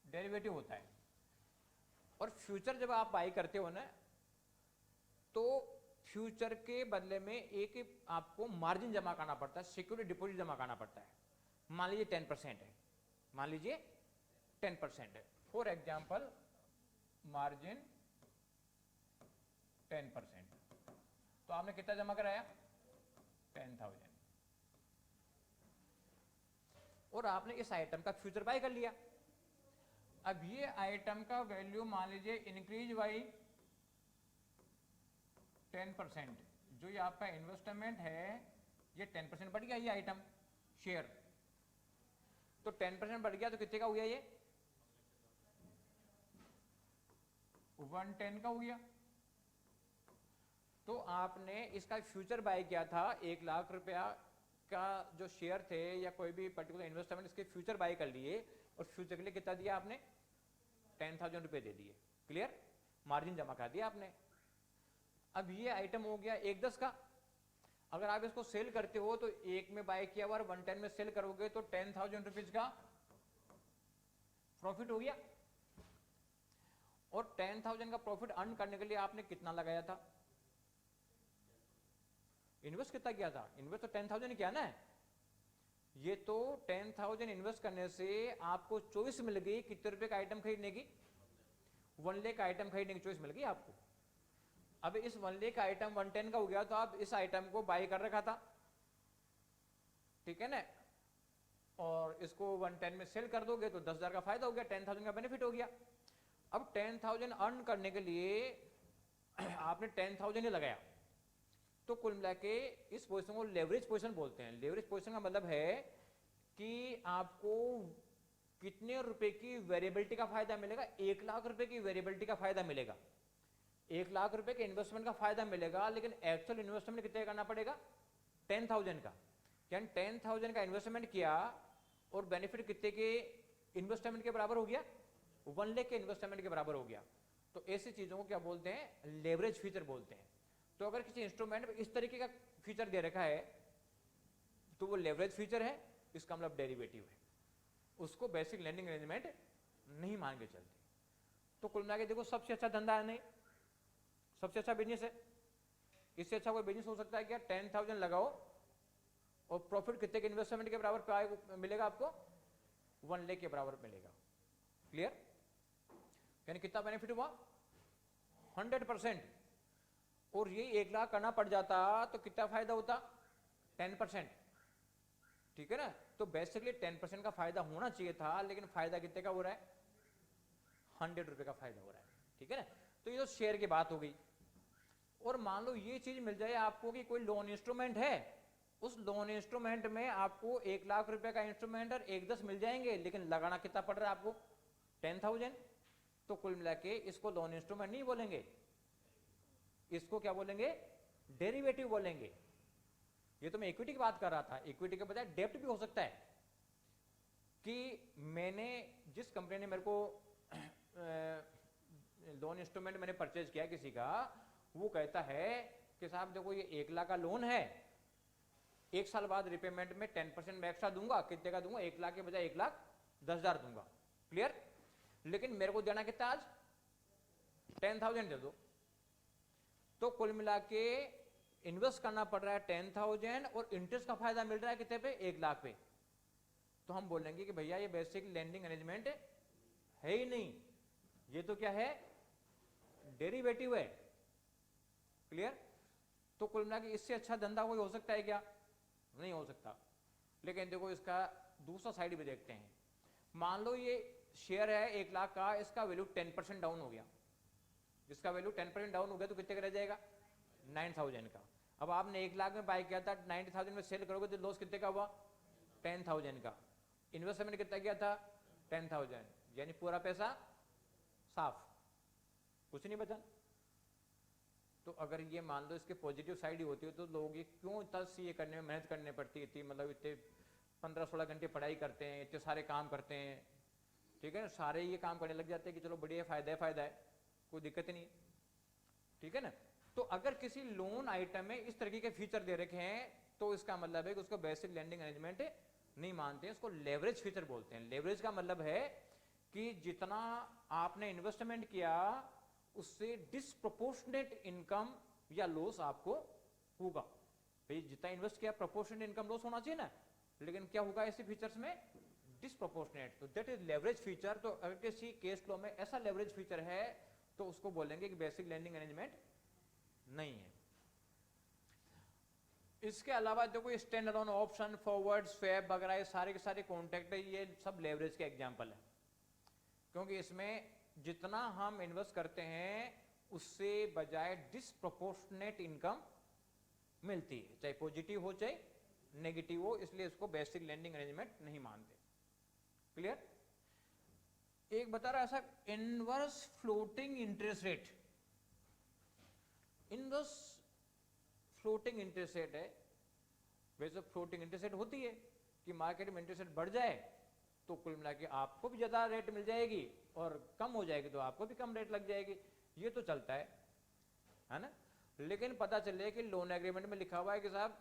डेरिवेटिव होता है। और फ्यूचर जब आप बाई करते हो ना तो फ्यूचर के बदले में एक आपको मार्जिन जमा करना पड़ता है, सिक्योरिटी डिपॉजिट जमा करना पड़ता है। मान लीजिए 10% है, मान लीजिए 10% है, फॉर एग्जाम्पल मार्जिन 10%, तो आपने कितना जमा कराया 10,000, और आपने इस आइटम का फ्यूचर बाय कर लिया। अब ये आइटम का वैल्यू मान लीजिए इंक्रीज बाई 10%, जो ये आपका इन्वेस्टमेंट है ये 10% बढ़ गया, ये आइटम शेयर, तो 10% बढ़ गया तो कितने का हो गया, ये 110 का हो गया। तो आपने इसका फ्यूचर बाय किया था 1 लाख रुपया का जो शेयर थे या कोई भी पर्टिकुलर इन्वेस्टमेंट, इसके फ्यूचर बाय कर लिए और फ्यूचर के लिए कितना दिया आपने 10,000 रुपए दे दिए, क्लियर, मार्जिन जमा कर दिया आपने। अब ये आइटम हो गया 110 का, अगर आप इसको सेल करते हो तो एक में बाय किया हुआ 110 में सेल करोगे तो 10,000 रुपीज का प्रॉफिट हो गया। और 10,000 का प्रॉफिट अर्न करने के लिए आपने कितना लगाया था, इन्वेस्ट कितना किया था, इन्वेस्ट तो 10,000 किया ना, ये तो 10,000 इन्वेस्ट करने से आपको चॉइस मिल गई कितने रुपए का आइटम खरीदने की, 1 लाख का आइटम खरीदने की चॉइस मिल गई आपको। अब इस 1 लाख का आइटम 110 का हो गया तो आप इस आइटम को बाय कर रखा था, ठीक है ना, और इसको 110 में सेल कर दोगे तो 10,000 का फायदा हो गया, 10,000 का बेनिफिट हो गया। अब 10,000 अर्न करने के लिए आपने 10,000 ही लगाया, तो कुल मिला के इस पोजीशन को लेवरेज पोजीशन बोलते हैं। लेवरेज पोजीशन का मतलब है कि आपको कितने रुपए की वेरिएबिलिटी का फायदा मिलेगा, 1 लाख रुपए की वेरिएबिलिटी का फायदा मिलेगा, 1 लाख रुपए के इन्वेस्टमेंट का फायदा मिलेगा, लेकिन एक्चुअल इन्वेस्टमेंट कितने करना पड़ेगा 10,000 का, यानी 10,000 का इन्वेस्टमेंट किया और बेनिफिट कितने के इन्वेस्टमेंट के बराबर हो गया, 1 लाख के इन्वेस्टमेंट के बराबर हो गया। तो ऐसी चीजों को क्या बोलते हैं, लेवरेज फीचर बोलते हैं। तो अगर किसी इंस्ट्रूमेंट में इस तरीके का फीचर दे रखा है तो वो लेवरेज फीचर है, इसका मतलब डेरिवेटिव है, उसको बेसिक लेंडिंग अरेंजमेंट नहीं मान के चलते। तो कुल मिला के देखो सबसे अच्छा धंधा है नहीं, सबसे अच्छा बिजनेस है, इससे अच्छा कोई बिजनेस हो सकता है क्या, 10,000 लगाओ और प्रॉफिट कितने के इन्वेस्टमेंट के बराबर मिलेगा आपको, 1 लाख के बराबर मिलेगा, क्लियर, यानी कितना बेनिफिट हुआ 100%। और ये 1 लाख करना पड़ जाता तो कितना फायदा होता 10%, ठीक है ना। तो बेसिकली 10% का फायदा होना चाहिए था, लेकिन फायदा कितने का हो रहा है 100 रुपए का फायदा हो रहा है, ठीक है ना। तो ये तो शेयर की बात हो गई। और मान लो ये चीज मिल जाए आपको कि कोई लोन इंस्ट्रूमेंट है, उस लोन इंस्ट्रूमेंट में आपको 1 लाख रुपए का इंस्ट्रूमेंट और 110 मिल जाएंगे, लेकिन लगाना कितना पड़ रहा है आपको 10,000। तो कुल मिला के इसको लोन इंस्ट्रूमेंट नहीं बोलेंगे, इसको क्या बोलेंगे, डेरिवेटिव बोलेंगे। ये तो मैं इक्विटी की बात कर रहा था, इक्विटी के बजाय डेब्ट भी हो सकता है कि मैंने जिस कंपनी ने मेरे को लोन इंस्ट्रूमेंट मैंने परचेज किया किसी का, वो कहता है कि साहब देखो ये 1 लाख का लोन है, 1 साल बाद रिपेमेंट में 10% में एक्स्ट्रा दूंगा, कितने का दूंगा 1 लाख के बजाय 1,10,000 दूंगा, क्लियर। लेकिन मेरे को देना कितना आज 10,000 दे दो। तो कुल मिला के इन्वेस्ट करना पड़ रहा है 10,000 और इंटरेस्ट का फायदा मिल रहा है कितने पे 1 लाख पे। तो हम बोलेंगे कि भैया ये बेसिक लेंडिंग अरेंजमेंट है ही नहीं, ये तो क्या है डेरिवेटिव है, क्लियर। तो कुल मिला के इससे अच्छा धंधा कोई हो सकता है क्या, नहीं हो सकता। लेकिन देखो इसका दूसरा साइड भी देखते हैं। मान लो ये शेयर है 1 लाख का, इसका वैल्यू 10% डाउन हो गया, इसका वैल्यू 10% डाउन हो गया तो कितने का रह जाएगा 9,000 का। अब आपने 1 लाख में बाय किया था, 90,000 में सेल करोगे तो लॉस कितने का हुआ 10,000 का। इन्वेस्टमेंट कितना किया था 10,000, यानी पूरा पैसा साफ, कुछ नहीं बचा। तो अगर ये मान लो इसके पॉजिटिव साइड ही होती है तो लोग ये क्यों इतना ये करने में मेहनत करनी पड़ती थी, मतलब इतने 15-16 घंटे पढ़ाई करते हैं, इतने सारे काम करते हैं, ठीक है ना, सारे ये काम करने लग जाते हैं कि चलो बढ़िया फायदा है, कोई दिक्कत नहीं, ठीक है ना। तो अगर किसी लोन आइटम में इस तरीके के फीचर दे रखे हैं तो इसका मतलब है कि उसको बेसिक लेंडिंग अरेंजमेंट नहीं मानते हैं, उसको लेवरेज फीचर बोलते हैं। लेवरेज का मतलब है कि जितना आपने इन्वेस्टमेंट किया उससे डिसप्रोपोर्शनेट इनकम या लॉस आपको होगा। भाई जितना इन्वेस्ट किया प्रोपोर्शनेट इनकम लॉस होना चाहिए ना, लेकिन क्या होगा ऐसे फीचर्स में, डिसप्रोपोर्शनेट। तो दैट इज लेवरेज फीचर। तो अगर किसी केस फ्लो में ऐसा लेवरेज फीचर है तो उसको बोलेंगे कि बेसिक लेंडिंग अरेंजमेंट नहीं है। इसके अलावा देखो stand alone option, forward, swap वगैरह ये सारे के सारे कॉन्ट्रैक्ट है, ये सब लेवरेज के एग्जांपल है, क्योंकि इसमें जितना हम इन्वेस्ट करते हैं उससे बजाय डिसप्रोपोर्शनेट इनकम मिलती है, चाहे पॉजिटिव हो चाहे नेगेटिव हो, इसलिए इसको बेसिक लेंडिंग अरेंजमेंट नहीं मानते। क्लियर? एक बता रहा ऐसा inverse floating interest rate. Inverse floating interest rate है, वैसे फ्लोटिंग इंटरेस्ट रेट होती है कि मार्केट में इंटरेस्ट रेट बढ़ जाए तो कुल मिला के आपको भी ज्यादा रेट मिल जाएगी और कम हो जाएगी तो आपको भी कम रेट लग जाएगी, ये तो चलता है ना। लेकिन पता चले कि लोन एग्रीमेंट में लिखा हुआ है कि साहब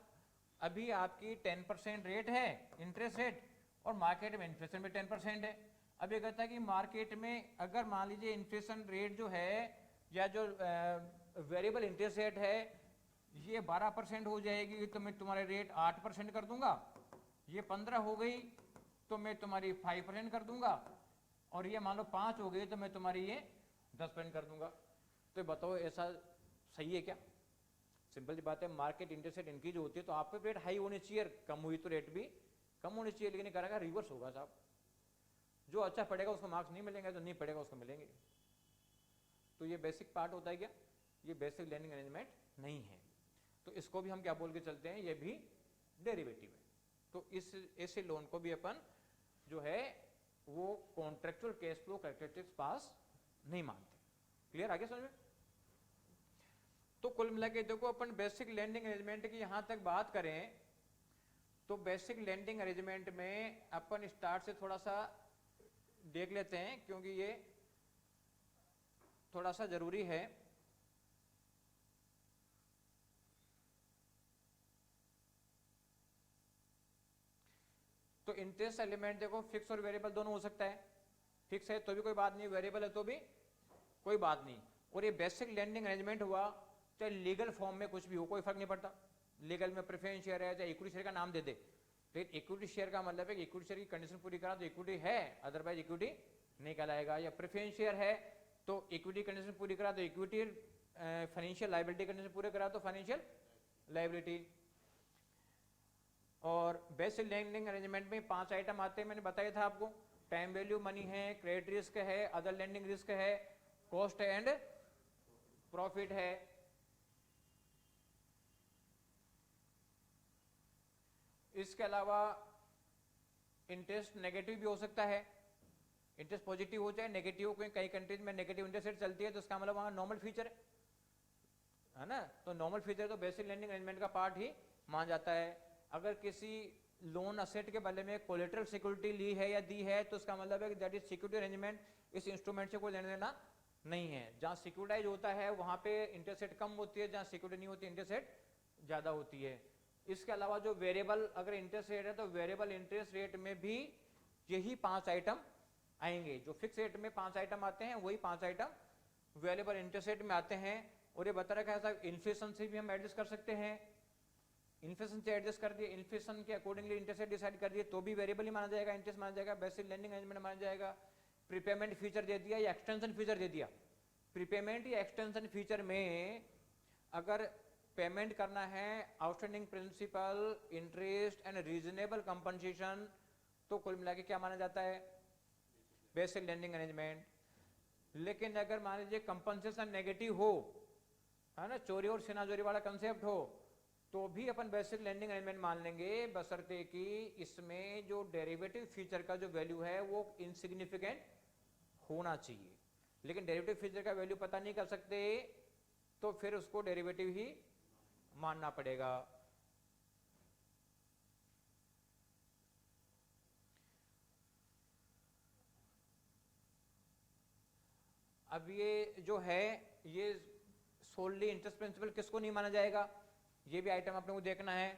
अभी आपकी 10% रेट है इंटरेस्ट रेट और मार्केट में इन्फ्लेशन में 10% है। अब ये कहता है कि मार्केट में अगर मान लीजिए इन्फ्लेशन रेट जो है या जो वेरिएबल इंटरेस्ट रेट है ये 12% हो जाएगी तो मैं तुम्हारे रेट 8% कर दूंगा, ये 15 हो गई तो मैं तुम्हारी 5% कर दूंगा, और ये मान लो 5 हो गई तो मैं तुम्हारी ये 10% कर दूंगा। तो बताओ ऐसा सही है क्या? सिंपल सी बात है, मार्केट इंटरेस्ट रेट इंक्रीज होती है तो आपके रेट हाई होने चाहिए, कम हुई तो रेट भी कम होनी चाहिए, लेकिन करेगा रिवर्स होगा साहब, जो अच्छा पड़ेगा उसको मार्क्स नहीं मिलेंगे, जो नहीं पड़ेगा उसको मिलेंगे। तो ये बेसिक पार्ट होता है क्या? ये बेसिक लेंडिंग अरेंजमेंट नहीं है, तो इसको भी हम क्या बोल के चलते हैं, ये भी डेरिवेटिव है। तो इस ऐसे लोन को भी अपन जो है वो कॉन्ट्रेक्चुअल कैश फ्लो कैरेक्टरिस्टिक्स पास नहीं मानते। क्लियर? आगे समझ में? तो कुल मिला के देखो अपन बेसिक लेंडिंग अरेंजमेंट की यहां तक बात करें तो बेसिक लेंडिंग अरेंजमेंट में अपन स्टार्ट से थोड़ा सा देख लेते हैं क्योंकि ये थोड़ा सा जरूरी है। तो इंटरेस्ट एलिमेंट देखो फिक्स और वेरिएबल दोनों हो सकता है, फिक्स है तो भी कोई बात नहीं, वेरिएबल है तो भी कोई बात नहीं। और ये बेसिक लेंडिंग अरेंजमेंट हुआ चाहे लीगल फॉर्म में कुछ भी हो, कोई फर्क नहीं पड़ता, लीगल में प्रेफरेंस शेयर है चाहे इक्विटी शेयर का नाम दे दे, लेकिन इक्विटी शेयर का मतलब है कि इक्विटी शेयर की कंडीशन पूरी करा तो इक्विटी है, अदरवाइज इक्विटी नहीं कहलाएगा। या प्रेफरेंस शेयर है तो इक्विटी कंडीशन पूरी करा तो इक्विटी, फाइनेंशियल लायबिलिटी कंडीशन पूरे करा तो फाइनेंशियल लायबिलिटी। और बेसिक लेंडिंग अरेंजमेंट में 5 आइटम आते हैं, मैंने बताया था आपको, टाइम वैल्यू मनी है, क्रेडिट रिस्क है, अदर लेंडिंग रिस्क है, कॉस्ट एंड प्रॉफिट है। इसके अलावा इंटरेस्ट नेगेटिव भी हो सकता है, इंटरेस्ट पॉजिटिव हो चाहे नेगेटिव हो, कई कंट्रीज में नेगेटिव इंटरेस्ट रेट चलती है तो इसका मतलब वहां नॉर्मल फीचर है ना, तो नॉर्मल फीचर तो बेसिक लेंडिंग अरेंजमेंट का पार्ट ही मान जाता है। अगर किसी लोन असेट के बदले में कोलेटरल सिक्योरिटी ली है या दी है तो इसका मतलब है कि दैट इज सिक्योरिटी अरेंजमेंट, इस इंस्ट्रूमेंट से कोई लेना देना नहीं है। जहां सिक्योरिटाइज होता है वहां पे इंटरेस्ट रेट कम होती है, जहां सिक्योरिटी नहीं होती इंटरेस्ट रेट ज्यादा होती है। इसके अलावा जो वेरिएबल अगर इंटरेस्ट रेट है तो वेरिएबल इंटरेस्ट रेट में भी यही 5 आइटम आएंगे, जो फिक्स रेट में 5 आइटम आते हैं वही 5 आइटम वेरिएबल इंटरेस्ट रेट में आते हैं। और ये बता रखा है इन्फ्लेशन से भी हम एडजस्ट कर सकते हैं, इन्फ्लेशन से एडजस्ट कर दिए, इन्फ्लेशन के अकॉर्डिंगली इंटरेस्ट रेट डिसाइड कर दिए तो भी वेरिएबल ही माना जाएगा, इंटरेस्ट माना जाएगा, बेसिक लेंडिंग अरेंजमेंट माना जाएगा। प्रीपेमेंट फीचर दे दिया या एक्सटेंशन फीचर दे दिया, प्रीपेमेंट या एक्सटेंशन फीचर में अगर पेमेंट करना है outstanding principal, interest and reasonable compensation तो कुल मिला के क्या माना जाता है, बेसिक लेंडिंग अरेंजमेंट। लेकिन अगर मान लीजिए कंपनसेशन नेगेटिव हो, है ना, चोरी और सिनाजोरी वाला कंसेप्ट हो तो भी अपन बेसिक लेंडिंग अरेंजमेंट मान लेंगे, बशर्ते कि इसमें जो डेरिवेटिव फीचर का जो वैल्यू है वो इनसिग्निफिकेंट होना चाहिए। लेकिन डेरिवेटिव फीचर का वैल्यू पता नहीं कर सकते तो फिर उसको डेरिवेटिव ही मानना पड़ेगा। अब ये जो है ये सोलली इंटरेस्ट प्रिंसिपल किसको नहीं माना जाएगा, ये भी आइटम अपने को देखना है।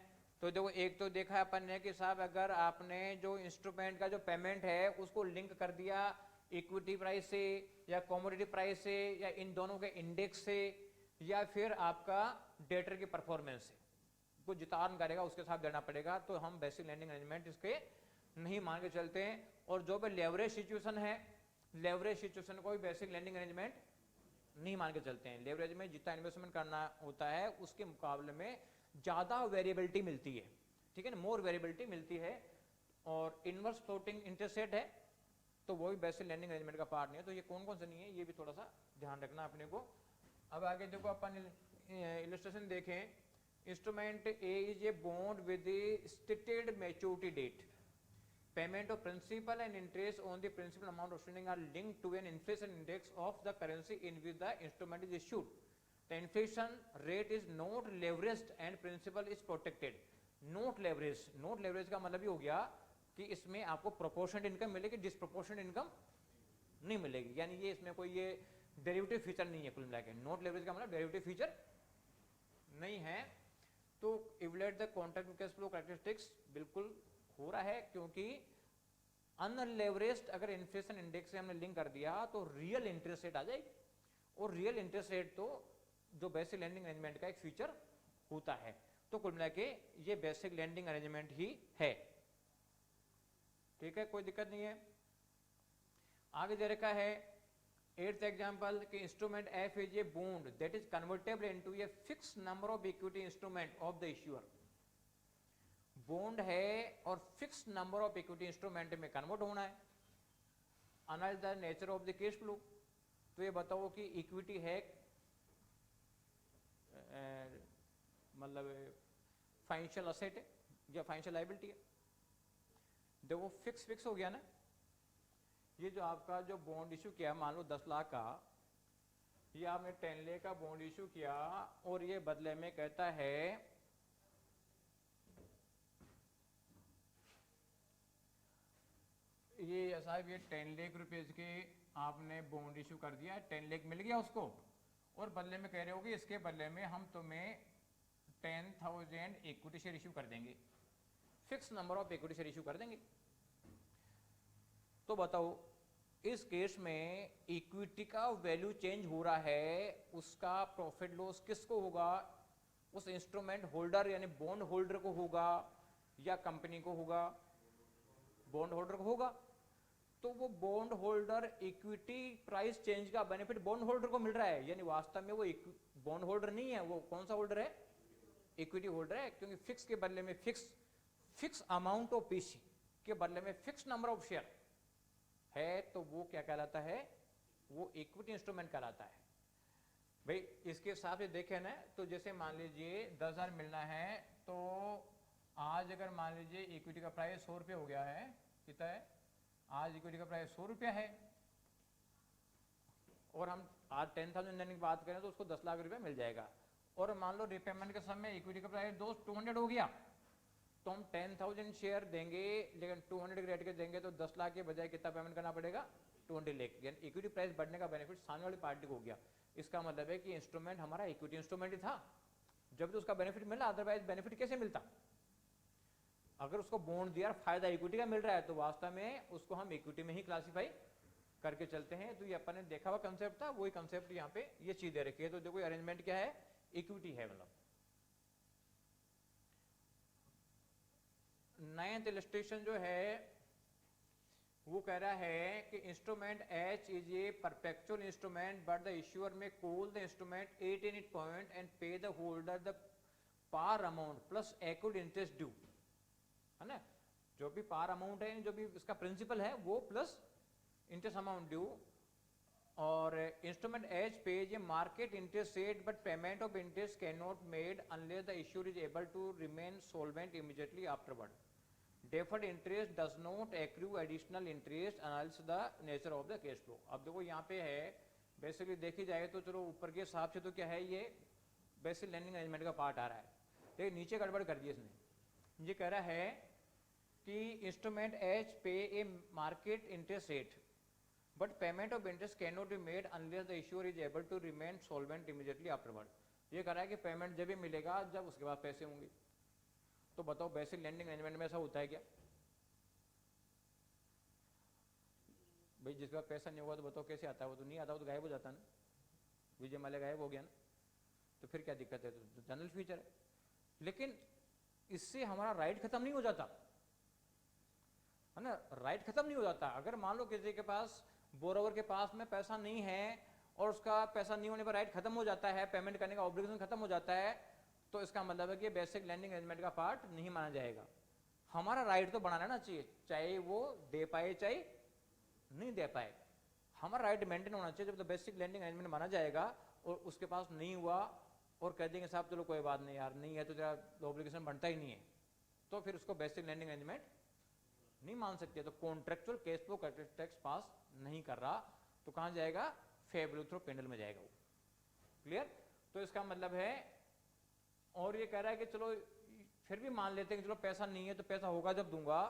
तो देखो एक तो देखा अपन ने कि साहब अगर आपने जो इंस्ट्रूमेंट का जो पेमेंट है उसको लिंक कर दिया इक्विटी प्राइस से या कमोडिटी प्राइस से या इन दोनों के इंडेक्स से, या फिर आपका डेटर की परफॉर्मेंस से कुछ जितना अर्न करेगा उसके साथ देना पड़ेगा, तो हम बेसिक लेंडिंग अरेंजमेंट इसके नहीं मान के चलते हैं। और जो भी लेवरेज सिचुएशन है, लेवरेज सिचुएशन को भी बेसिक लेंडिंग अरेंजमेंट नहीं मान के चलते हैं। लेवरेज में जितना इन्वेस्टमेंट करना होता है उसके मुकाबले में ज्यादा वेरिएबिलिटी मिलती है, ठीक है ना, मोर वेरिएबिलिटी मिलती है। और इनवर्स फ्लोटिंग इंटरेस्ट रेट है तो वो भी बेसिक लेंडिंग अरेंजमेंट का पार्ट नहीं है। तो ये कौन कौन से नहीं है, ये भी थोड़ा सा ध्यान रखना अपने को। अब आगे देखो अपन इलस्ट्रेशन देखें। Instrument A is a bond with stated maturity date, payment of principal and interest on the principal amount outstanding are linked to an inflation index of the currency in which the instrument is issued. The inflation rate is not leveraged and principal is protected. Not leveraged, not leveraged का मतलब ये हो गया कि इसमें आपको proportional income मिलेगी, डिसप्रोपोर्शनल income नहीं मिलेगी, यानी ये इसमें कोई ये डेरिवेटिव फीचर नहीं है कुल मिला के। नॉट लेवरेज का मतलब डेरिवेटिव फीचर नहीं है। तो evaluate the contract cash flow characteristics बिल्कुल हो रहा है, क्योंकि अनलेवरेज्ड अगर इन्फ्लेशन इंडेक्स से हमने लिंक कर दिया तो रियल इंटरेस्ट रेट आ जाएगी, और रियल इंटरेस्ट रेट तो जो बेसिक लेंडिंग अरेंजमेंट का एक फीचर होता है। तो कुल मिला के ये बेसिक लेंडिंग अरेंजमेंट ही है, ठीक है, कोई दिक्कत नहीं है। आगे दे रखा है 8th एग्जांपल कि instrument F is a bond that is convertible into a fix number of equity instrument of the issuer. Bond है और fix number of equity instrument में कन्वर्ट होना है। Analyse the nature of the cash flow, तो ये बताओ कि equity है मतलब फाइनेंशियल असेट है या फाइनेंशियल लायबिलिटी है। देखो फिक्स हो गया ना, ये जो आपका जो बॉन्ड इशू किया मान लो 10 लाख का, ये आपने 10 लाख का बॉन्ड इशू किया और ये बदले में कहता है ये साहब ये 10 लाख रुपए के आपने बॉन्ड इशू कर दिया, 10 लाख मिल गया उसको, और बदले में कह रहे हो कि इसके बदले में हम तुम्हें 10,000 इक्विटी शेयर इशू कर देंगे, fix number of equity share issue कर देंगे। तो बताओ इस केस में इक्विटी का वैल्यू चेंज हो रहा है, उसका प्रॉफिट लॉस किसको होगा, उस इंस्ट्रूमेंट होल्डर यानी बॉन्ड होल्डर को होगा या कंपनी को होगा, बॉन्ड होल्डर को होगा। तो वो bond holder equity price change का बेनिफिट बॉन्ड होल्डर को मिल रहा है, यानी वास्तव में वो बॉन्ड होल्डर नहीं है, वो कौन सा होल्डर है, इक्विटी होल्डर है, क्योंकि फिक्स के बदले में फिक्स अमाउंट ऑफ पीसी के बदले में फिक्स नंबर ऑफ शेयर है, तो वो क्या कहलाता है, वो इक्विटी इंस्ट्रूमेंट कहलाता है। भाई इसके हिसाब से देखें ना, तो जैसे मान लीजिए 10,000 मिलना है, तो आज अगर मान लीजिए इक्विटी का प्राइस 100 रुपये हो गया है, कितना है आज इक्विटी का प्राइस 100 रुपया है, और हम आज 10,000 देने की बात करें तो उसको 10 लाख रुपया मिल जाएगा। और मान लो रिपेमेंट के समय इक्विटी का प्राइस 200 हो गया, तो हम 10,000 शेयर देंगे, लेकिन 200 के रेट के देंगे तो 10 लाख के बजाय कितना पेमेंट करना पड़ेगा, 20 लाख। यानी इक्विटी प्राइस बढ़ने का बेनिफिट सामने वाली पार्टी को हो गया। इसका मतलब है कि इंस्ट्रूमेंट हमारा इक्विटी इंस्ट्रूमेंट ही था जब तो उसका बेनिफिट मिला, अदरवाइज बेनिफिट कैसे मिलता। अगर उसको बॉन्ड दिया फायदा इक्विटी का मिल रहा है तो वास्तव में उसको हम इक्विटी में ही क्लासिफाई करके चलते हैं। तो ये अपन ने देखा हुआ कंसेप्ट था, वही कंसेप्ट यहाँ पे ये चीज दे रखी है। तो देखो अरेंजमेंट क्या है, इक्विटी है। मतलब 9th इलस्ट्रेशन जो है वो कह रहा है कि instrument H is a perpetual instrument but the issuer may call the instrument 18 point and pay the holder the par amount plus accrued interest due, है ना। जो भी पार अमाउंट है, जो भी इसका प्रिंसिपल है वो प्लस इंटरेस्ट अमाउंट ड्यू। और instrument H pays a market interest rate but payment of interest can not made unless the issuer is able to remain solvent immediately afterward. Deferred interest does not accrue additional interest analyse the nature of the cash flow. अब देखो यहाँ पे है basically देखी जाए तो चलो ऊपर के हिसाब से तो क्या है, ये बेसिक लेंडिंग अरेंजमेंट का पार्ट आ रहा है, लेकिन नीचे गड़बड़ कर दी इसने। ये कह रहा है कि instrument H pay a market interest rate but payment of interest can not be made unless the issuer is able to remain solvent immediately afterward. ये कह रहा है कि पेमेंट जब भी मिलेगा जब उसके बाद पैसे होंगे। तो बताओ बेसिक लेंडिंग अरेंजमेंट में ऐसा होता है क्या भाई? जिसके बाद पैसा नहीं होगा तो बताओ कैसे आता है, वो तो नहीं आता, वो तो गायब हो जाता है ना। विजय माल्या गायब हो गया ना, तो फिर क्या दिक्कत है, तो जनरल फीचर है। लेकिन इससे हमारा राइट खत्म नहीं हो जाता है ना, राइट खत्म नहीं हो जाता। अगर मान लो किसी के पास, बोरोवर के पास में पैसा नहीं है और उसका पैसा नहीं होने पर राइट खत्म हो जाता है, पेमेंट करने का ऑब्लिगेशन खत्म हो जाता है, तो इसका मतलब है कि बेसिक लैंडिंग अरेंजमेंट का पार्ट नहीं माना जाएगा। हमारा राइट तो बनाना ना चाहिए, चाहे वो दे पाए चाहे नहीं दे पाए, हमारा राइट मेंटेन होना चाहिए। जब तो बेसिक लैंडिंग अरेंजमेंट माना जाएगा और उसके पास नहीं हुआ और कह देंगे साहब चलो कोई बात नहीं यार, नहीं है तो तेरा ऑब्लिगेशन बनता ही नहीं है, तो फिर उसको बेसिक लैंडिंग अरेंजमेंट नहीं मान सकते। तो कॉन्ट्रेक्चुअल कैश फ्लो कैरेक्टरिस्टिक्स पास नहीं कर रहा तो कहां जाएगा, फेवलुथ्रो पेंडल में जाएगा वो। क्लियर? तो इसका मतलब है, और ये कह रहा है कि चलो फिर भी मान लेते हैं कि चलो पैसा नहीं है तो पैसा होगा जब दूंगा,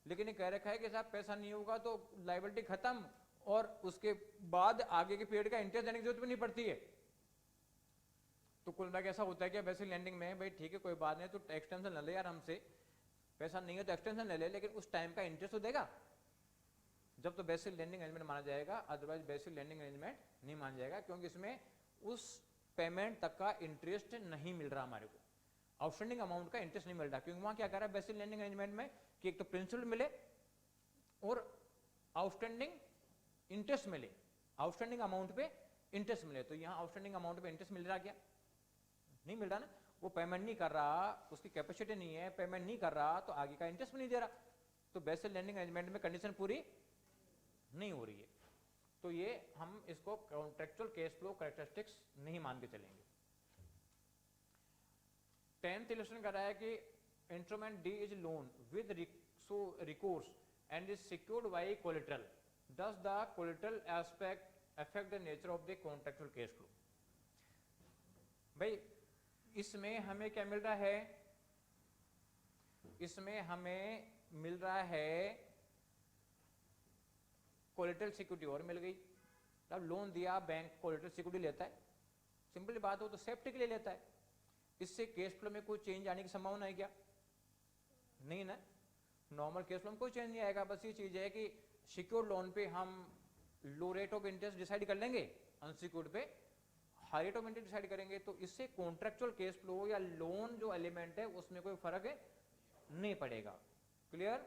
लेकिन ये कह रखा है कि साहब पैसा नहीं होगा तो लायबिलिटी खत्म और उसके बाद आगे के पीरियड का इंटरेस्ट देने की जरूरत भी नहीं पड़ती है। तो कुल मिला ऐसा होता है कि बेसिक लैंडिंग में भाई ठीक है कोई बात नहीं, तो एक्सटेंशन ले ले यार हमसे, पैसा नहीं है तो एक्सटेंशन ले ले, लेकिन उस टाइम का इंटरेस्ट तो देगा जब तो बेसिक लैंडिंग अरेंजमेंट माना जाएगा, अदरवाइज बेसिक लैंडिंग अरेंजमेंट नहीं माना जाएगा, क्योंकि इसमें उस पेमेंट तक का इंटरेस्ट नहीं मिल रहा हमारे को, आउटस्टैंडिंग अमाउंट का इंटरेस्ट नहीं मिल रहा। क्योंकि वहां क्या कर रहा है बेसिक लैंडिंग अरेंजमेंट में कि एक तो प्रिंसिपल मिले और आउटस्टैंडिंग इंटरेस्ट मिले, आउटस्टैंडिंग अमाउंट पे इंटरेस्ट मिले। तो यहाँ आउटस्टैंडिंग अमाउंट पे इंटरेस्ट मिल रहा क्या, नहीं मिल रहा ना, वो पेमेंट नहीं कर रहा, उसकी कैपेसिटी नहीं है, पेमेंट नहीं कर रहा, तो आगे का इंटरेस्ट भी नहीं दे रहा, तो बेसिक लैंडिंग अरेंजमेंट में कंडीशन पूरी नहीं हो रही है। तो ये हम इसको कॉन्ट्रेक्चुअल कैश फ्लो कैरेक्टरिस्टिक्स नहीं मान के चलेंगे। 10th इलस्ट्रेशन कर रहा है कि instrument D is loan with recourse and is secured by collateral, does the collateral aspect affect the nature of the contractual cash flow? भाई इसमें हमें क्या मिल रहा है, इसमें हमें मिल रहा है कोलेटरल सिक्योरिटी और मिल गई। अब लोन दिया, बैंक कोलेटरल सिक्योरिटी लेता है, सिंपल बात हो तो सेफ्टी के लिए लेता है, इससे केस फ्लो में कोई चेंज आने की संभावना है क्या, नहीं ना, नॉर्मल केस फ्लो में कोई चेंज नहीं आएगा। बस ये चीज है कि सिक्योर्ड लोन पे हम लो रेट ऑफ इंटरेस्ट डिसाइड कर लेंगे, अनसिक्योर्ड पे high rate of interest decide करेंगे, तो इससे कॉन्ट्रेक्चुअल केस फ्लो या लोन जो एलिमेंट है उसमें कोई फर्क नहीं पड़ेगा। क्लियर?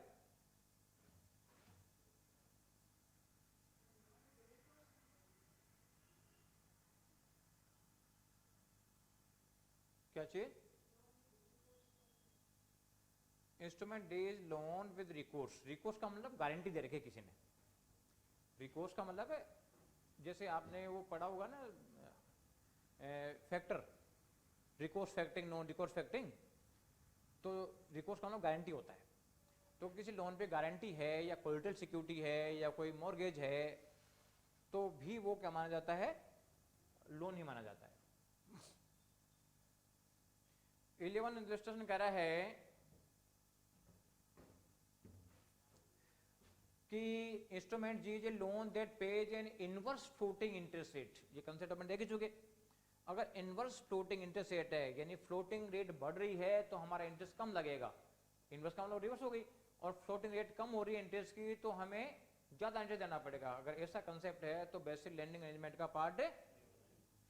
क्या चीज, instrument D is loan with recourse, recourse का मतलब गारंटी दे रखी किसी ने, रिकोर्स का मतलब है जैसे आपने वो पढ़ा होगा ना फैक्टर, रिकोर्स फैक्टिंग, नॉन रिकोर्स फैक्टिंग, तो रिकोर्स का मतलब गारंटी होता है। तो किसी लोन पे गारंटी है या कोलेटरल सिक्योरिटी है या कोई मॉर्गेज है तो भी वो क्या माना जाता है, लोन ही माना जाता है। 11 इलस्ट्रेशन कह रहा है कि instrument G is a loan that pays an inverse floating interest rate, ये कंसेप्ट अपन देख चुके। अगर इनवर्स फ्लोटिंग इंटरेस्ट रेट है यानी फ्लोटिंग रेट बढ़ रही है तो हमारा इंटरेस्ट कम लगेगा, इनवर्स का मतलब रिवर्स हो गई, और फ्लोटिंग रेट कम हो रही है इंटरेस्ट की तो हमें ज्यादा इंटरेस्ट देना पड़ेगा। अगर ऐसा कंसेप्ट है तो बेसिक लैंडिंग अरेंजमेंट का पार्ट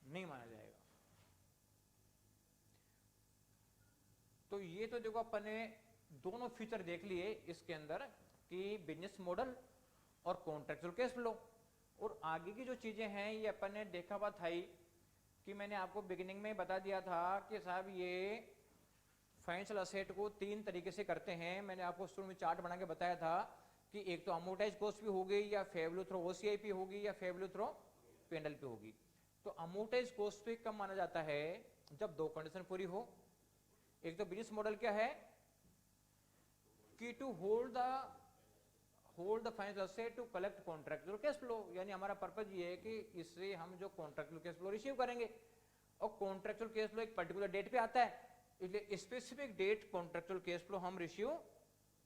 नहीं माना जाएगा। तो ये तो देखो अपन ने दोनों फीचर देख लिए इसके अंदर कि बिजनेस मॉडल और कॉन्ट्रेक्चुअल कैश फ्लो, और आगे की जो चीजें हैं ये अपन ने देखा हुआ था ही कि मैंने आपको बिगिनिंग में बता दिया था कि साहब ये फाइनेंशियल असेट को 3 तरीके से करते हैं। मैंने आपको शुरू में चार्ट बना के बताया था कि एक तो अमोर्टाइज कॉस्ट भी होगी या फेवलू थ्रो ओसीआईपी होगी या फेवलू थ्रो पेंडल पे होगी। तो अमोर्टाइज कॉस्ट पे कब माना जाता है, जब 2 कंडीशन पूरी हो। एक तो बिजनेस मॉडल क्या है कि to hold the financial asset to collect contractual cash flow, यानी हमारा पर्पज ये है कि इससे हम जो कॉन्ट्रैक्चुअल कैश फ्लो रिसीव करेंगे, और कॉन्ट्रैक्चुअल कैश फ्लो एक पर्टिकुलर डेट पे आता है, इसलिए specific date contractual cash flow हम रिसीव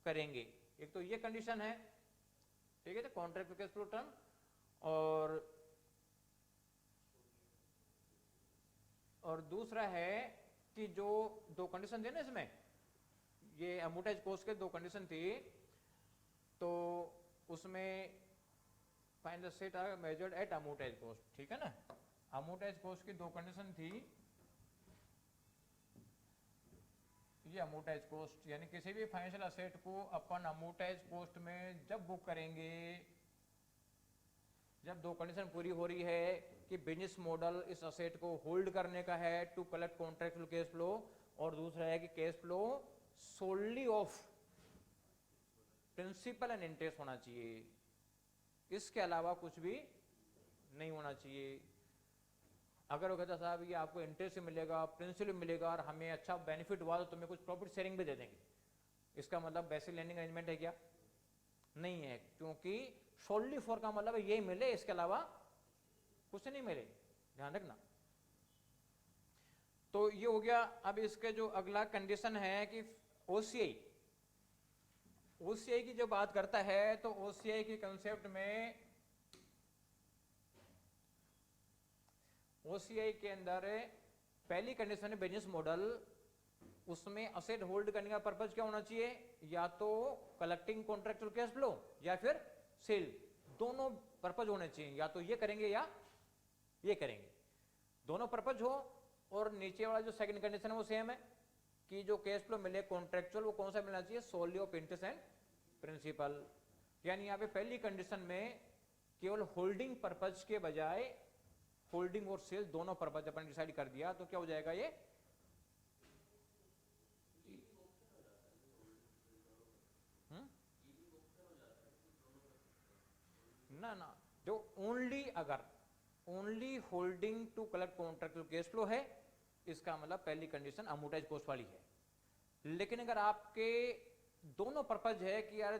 करेंगे। एक तो ये कंडीशन है, ठीक है, तो कॉन्ट्रैक्चुअल कैश फ्लो टर्म। और दूसरा है कि जो 2 कंडीशन थे ना इसमें, ये अमोर्टाइज कॉस्ट के 2 कंडीशन थी, तो उसमें financial asset are measured at amortise cost, ठीक है ना। अमोर्टाइज कॉस्ट की 2 कंडीशन थी ये अमोर्टाइज कॉस्ट, यानी किसी भी फाइनेंशियल असेट को अपन अमोर्टाइज कॉस्ट में जब बुक करेंगे, जब दो कंडीशन पूरी हो रही है कि बिजनेस मॉडल इस असेट को होल्ड करने का है to collect contractual cash flow, और दूसरा है कि cash flow solely of principal and interest होना चाहिए, इसके अलावा कुछ भी नहीं होना चाहिए। अगर वो कहता साहब ये आपको इंटरेस्ट से मिलेगा, प्रिंसिपल मिलेगा और हमें अच्छा बेनिफिट हुआ तो तुम्हें कुछ प्रॉफिट शेयरिंग भी दे देंगे, इसका मतलब बेसिक लैंडिंग अरेंजमेंट है क्या? नहीं है, क्योंकि सोनली फॉर का मतलब यही मिले, इसके अलावा कुछ नहीं मिले, ध्यान रखना। तो ये हो गया। अब इसके जो अगला कंडीशन है कि ओसीआई, ओसीआई की जो बात करता है तो ओसीआई के कंसेप्ट में, ओसीआई के अंदर पहली कंडीशन है बिजनेस मॉडल, उसमें असेट होल्ड करने का पर्पज क्या होना चाहिए? या तो कलेक्टिंग कॉन्ट्रैक्चुअल कैश फ्लो या फिर सेल, दोनों पर्पज होने चाहिए, या तो ये करेंगे या ये करेंगे, दोनों पर्पज हो। और नीचे वाला जो सेकंड कंडीशन है वो सेम है कि जो कैश फ्लो मिले कॉन्ट्रैक्चुअल, वो कौन सा मिलना चाहिए? सोनली ऑफ इंटरेस्ट एंड प्रिंसिपल। यानी यहाँ पे पहली कंडीशन में केवल होल्डिंग पर्पज के बजाय होल्डिंग और सेल दोनों पर्पज अपन डिसाइड कर दिया, तो क्या हो जाएगा ये? ना ना, जो ओनली, अगर only holding to collect contractual cash flow है, इसका मतलब पहली कंडीशन अमोर्टाइज कॉस्ट वाली है। लेकिन अगर आपके दोनों पर्पज है कि यार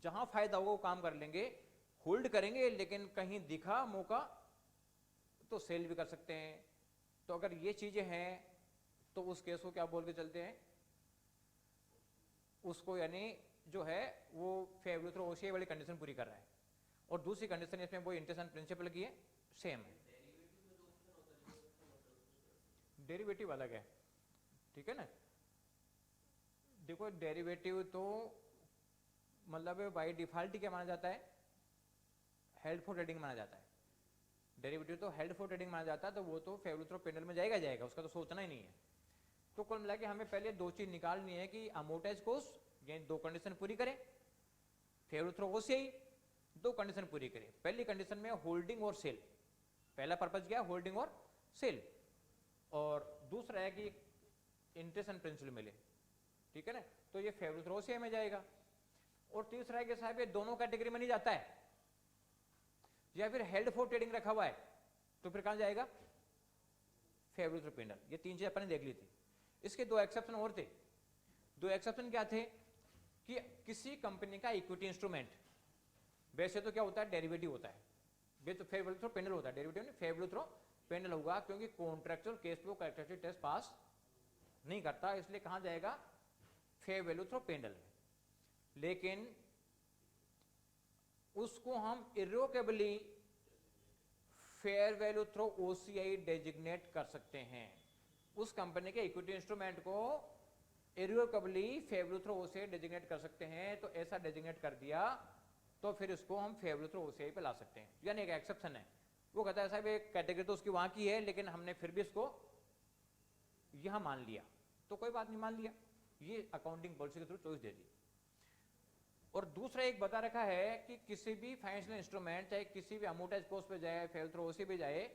जहां फायदा होगा वो काम कर लेंगे, होल्ड करेंगे, लेकिन कहीं दिखा मौका तो सेल भी कर सकते हैं, तो अगर ये चीजें हैं तो उस केस को क्या बोल के चलते हैं? उसको यानी जो है वो फेवरेबल थ्रू ओसीआई वाली कंडीशन पूरी कर रहा है। और दूसरी कंडीशन इसमें वो इंटरेस्ट एंड प्रिंसिपल की है, सेम है। डेरिवेटिव अलग है, ठीक है ना। देखो डेरिवेटिव तो मतलब बाय डिफॉल्ट क्या माना जाता है? हेल्ड फॉर ट्रेडिंग माना जाता है। डेरिवेटिव तो हेल्ड फॉर ट्रेडिंग माना जाता है, तो वो तो फेवरेबल थ्रू पेनल में जाएगा जाएगा, उसका तो सोचना ही नहीं है। तो कुल मिला के हमें पहले दो चीज निकालनी है कि अमोर्टाइज कॉस्ट, ये दो कंडीशन पूरी करें, फेवरेबल थ्रू ओसीआई दो कंडीशन पूरी करें। पहली कंडीशन में होल्डिंग और सेल, पहला पर्पज क्या? होल्डिंग और सेल, और दूसरा है कि इंटरेस्ट एंड प्रिंसिपल मिले, ठीक है ना, तो ये फेवरेबल थ्रू ओसीआई में जाएगा। और तीसरा है कि साहब ये दोनों कैटेगरी में नहीं जाता है, या फिर हेल्ड फॉर ट्रेडिंग रखा हुआ है, तो फिर कहां जाएगा? Favourable through panel. ये तीन चीज अपन ने देख ली थी। इसके दो एक्सेप्शन और थे। दो एक्सेप्शन क्या थे? कि किसी कंपनी का इक्विटी इंस्ट्रूमेंट, वैसे तो क्या होता है? डेरिवेटिव होता है, वे तो फेवरेबल थ्रू पेनल होता है, डेरिवेटिव नहीं, फेवरेबल थ्रू पेनल होगा, क्योंकि contractual cash flow characteristic test pass नहीं करता, इसलिए कहां जाएगा? फेवरेबल थ्रू पेनल में। लेकिन उसको हम irrevocably fair value through OCI designate कर सकते हैं। उस कंपनी के इक्विटी इंस्ट्रूमेंट को irrevocably favourable through OCI designate कर सकते हैं, तो ऐसा डेजिग्नेट कर दिया तो फिर इसको हम फेवरेबल थ्रू ओसीआई पे ला सकते हैं। यानी एक एक्सेप्शन है, वो कहता है साहब एक कैटेगरी तो उसकी वहां की है, लेकिन हमने फिर भी इसको यहां मान लिया, तो कोई बात नहीं, मान लिया, ये अकाउंटिंग पॉलिसी के थ्रू चॉइस दे दी। और दूसरा एक बता रखा है कि किसी भी फाइनेंशियल इंस्ट्रूमेंट चाहे किसी भी अमोर्टाइज कॉस्ट पे जाए, फेवरेबल थ्रू ओसीआई पे जाए,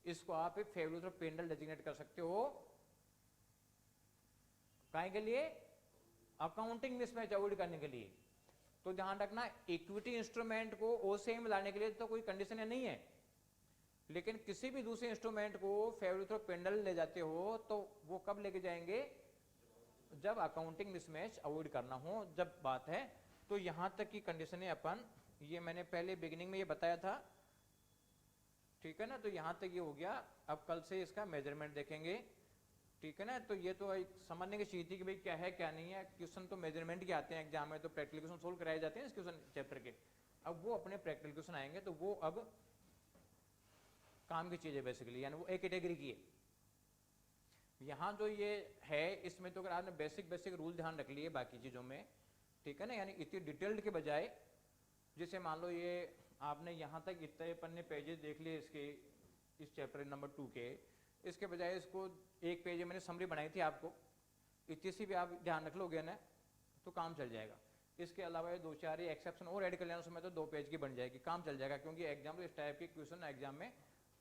इसको आप फेवरेबल थ्रू पेनल डेजिग्नेट कर सकते हो। काहे के लिए? अकाउंटिंग मिसमैच अवॉइड करने के लिए। तो ध्यान रखना, इक्विटी इंस्ट्रूमेंट को ओसीआई में लाने के लिए तो कोई कंडीशन नहीं है, लेकिन किसी भी दूसरे इंस्ट्रूमेंट को फेवरेबल थ्रू पेनल ले जाते हो तो वो कब लेके जाएंगे? जब अकाउंटिंग मिसमैच अवॉइड करना हो, जब बात है। तो यहां तक की कंडीशन है अपन, ये मैंने पहले बिगिनिंग में ये बताया था, ठीक है ना। तो यहां तक ये हो गया। अब कल से इसका मेजरमेंट देखेंगे, ठीक है ना। तो ये तो एक समझने की चीज थी कि भाई क्या है क्या नहीं है। क्वेश्चन तो मेजरमेंट के आते हैं एग्जाम में, तो प्रैक्टिकल क्वेश्चन सोल्व कराए जाते हैं इस क्वेश्चन चैप्टर के। अब वो अपने प्रैक्टिकल क्वेश्चन आएंगे, तो वो अब काम की चीज है बेसिकली, यानी वो एक कैटेगरी की है। यहाँ जो ये है इसमें तो अगर आपने बेसिक बेसिक रूल ध्यान रख लिए बाकी चीजों में, ठीक है ना, यानी इतनी डिटेल्ड के बजाय, जैसे मान लो ये आपने यहाँ तक इतने पन्ने पेजेस देख लिए इसके, इस चैप्टर नंबर 2 के, इसके बजाय इसको एक पेज मैंने समरी बनाई थी आपको, इतनी सी भी आप ध्यान रख लोगे ना तो काम चल जाएगा। इसके अलावा ये 2-4 एक्सेप्शन और ऐड कर लेना, उसमें तो 2 पेज की बन जाएगी, काम चल जाएगा। क्योंकि एग्जाम इस टाइप के क्वेश्चन एग्जाम में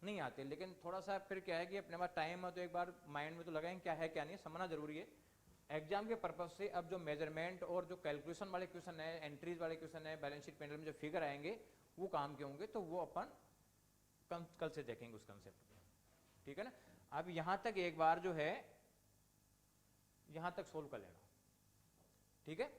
नहीं आते। लेकिन थोड़ा सा फिर क्या है कि अपने पास टाइम है तो एक बार माइंड में तो लगाएं क्या है क्या नहीं, समझना जरूरी है। एग्जाम के पर्पज से अब जो मेजरमेंट और जो कैलकुलेशन वाले क्वेश्चन है, एंट्रीज वाले क्वेश्चन है, बैलेंस शीट पेंडल में जो फिगर आएंगे वो काम के होंगे, तो वो अपन कल से देखेंगे उस कंसेप्ट को, ठीक है ना। अब यहां तक एक बार जो है यहां तक सोल्व कर लेना, ठीक है।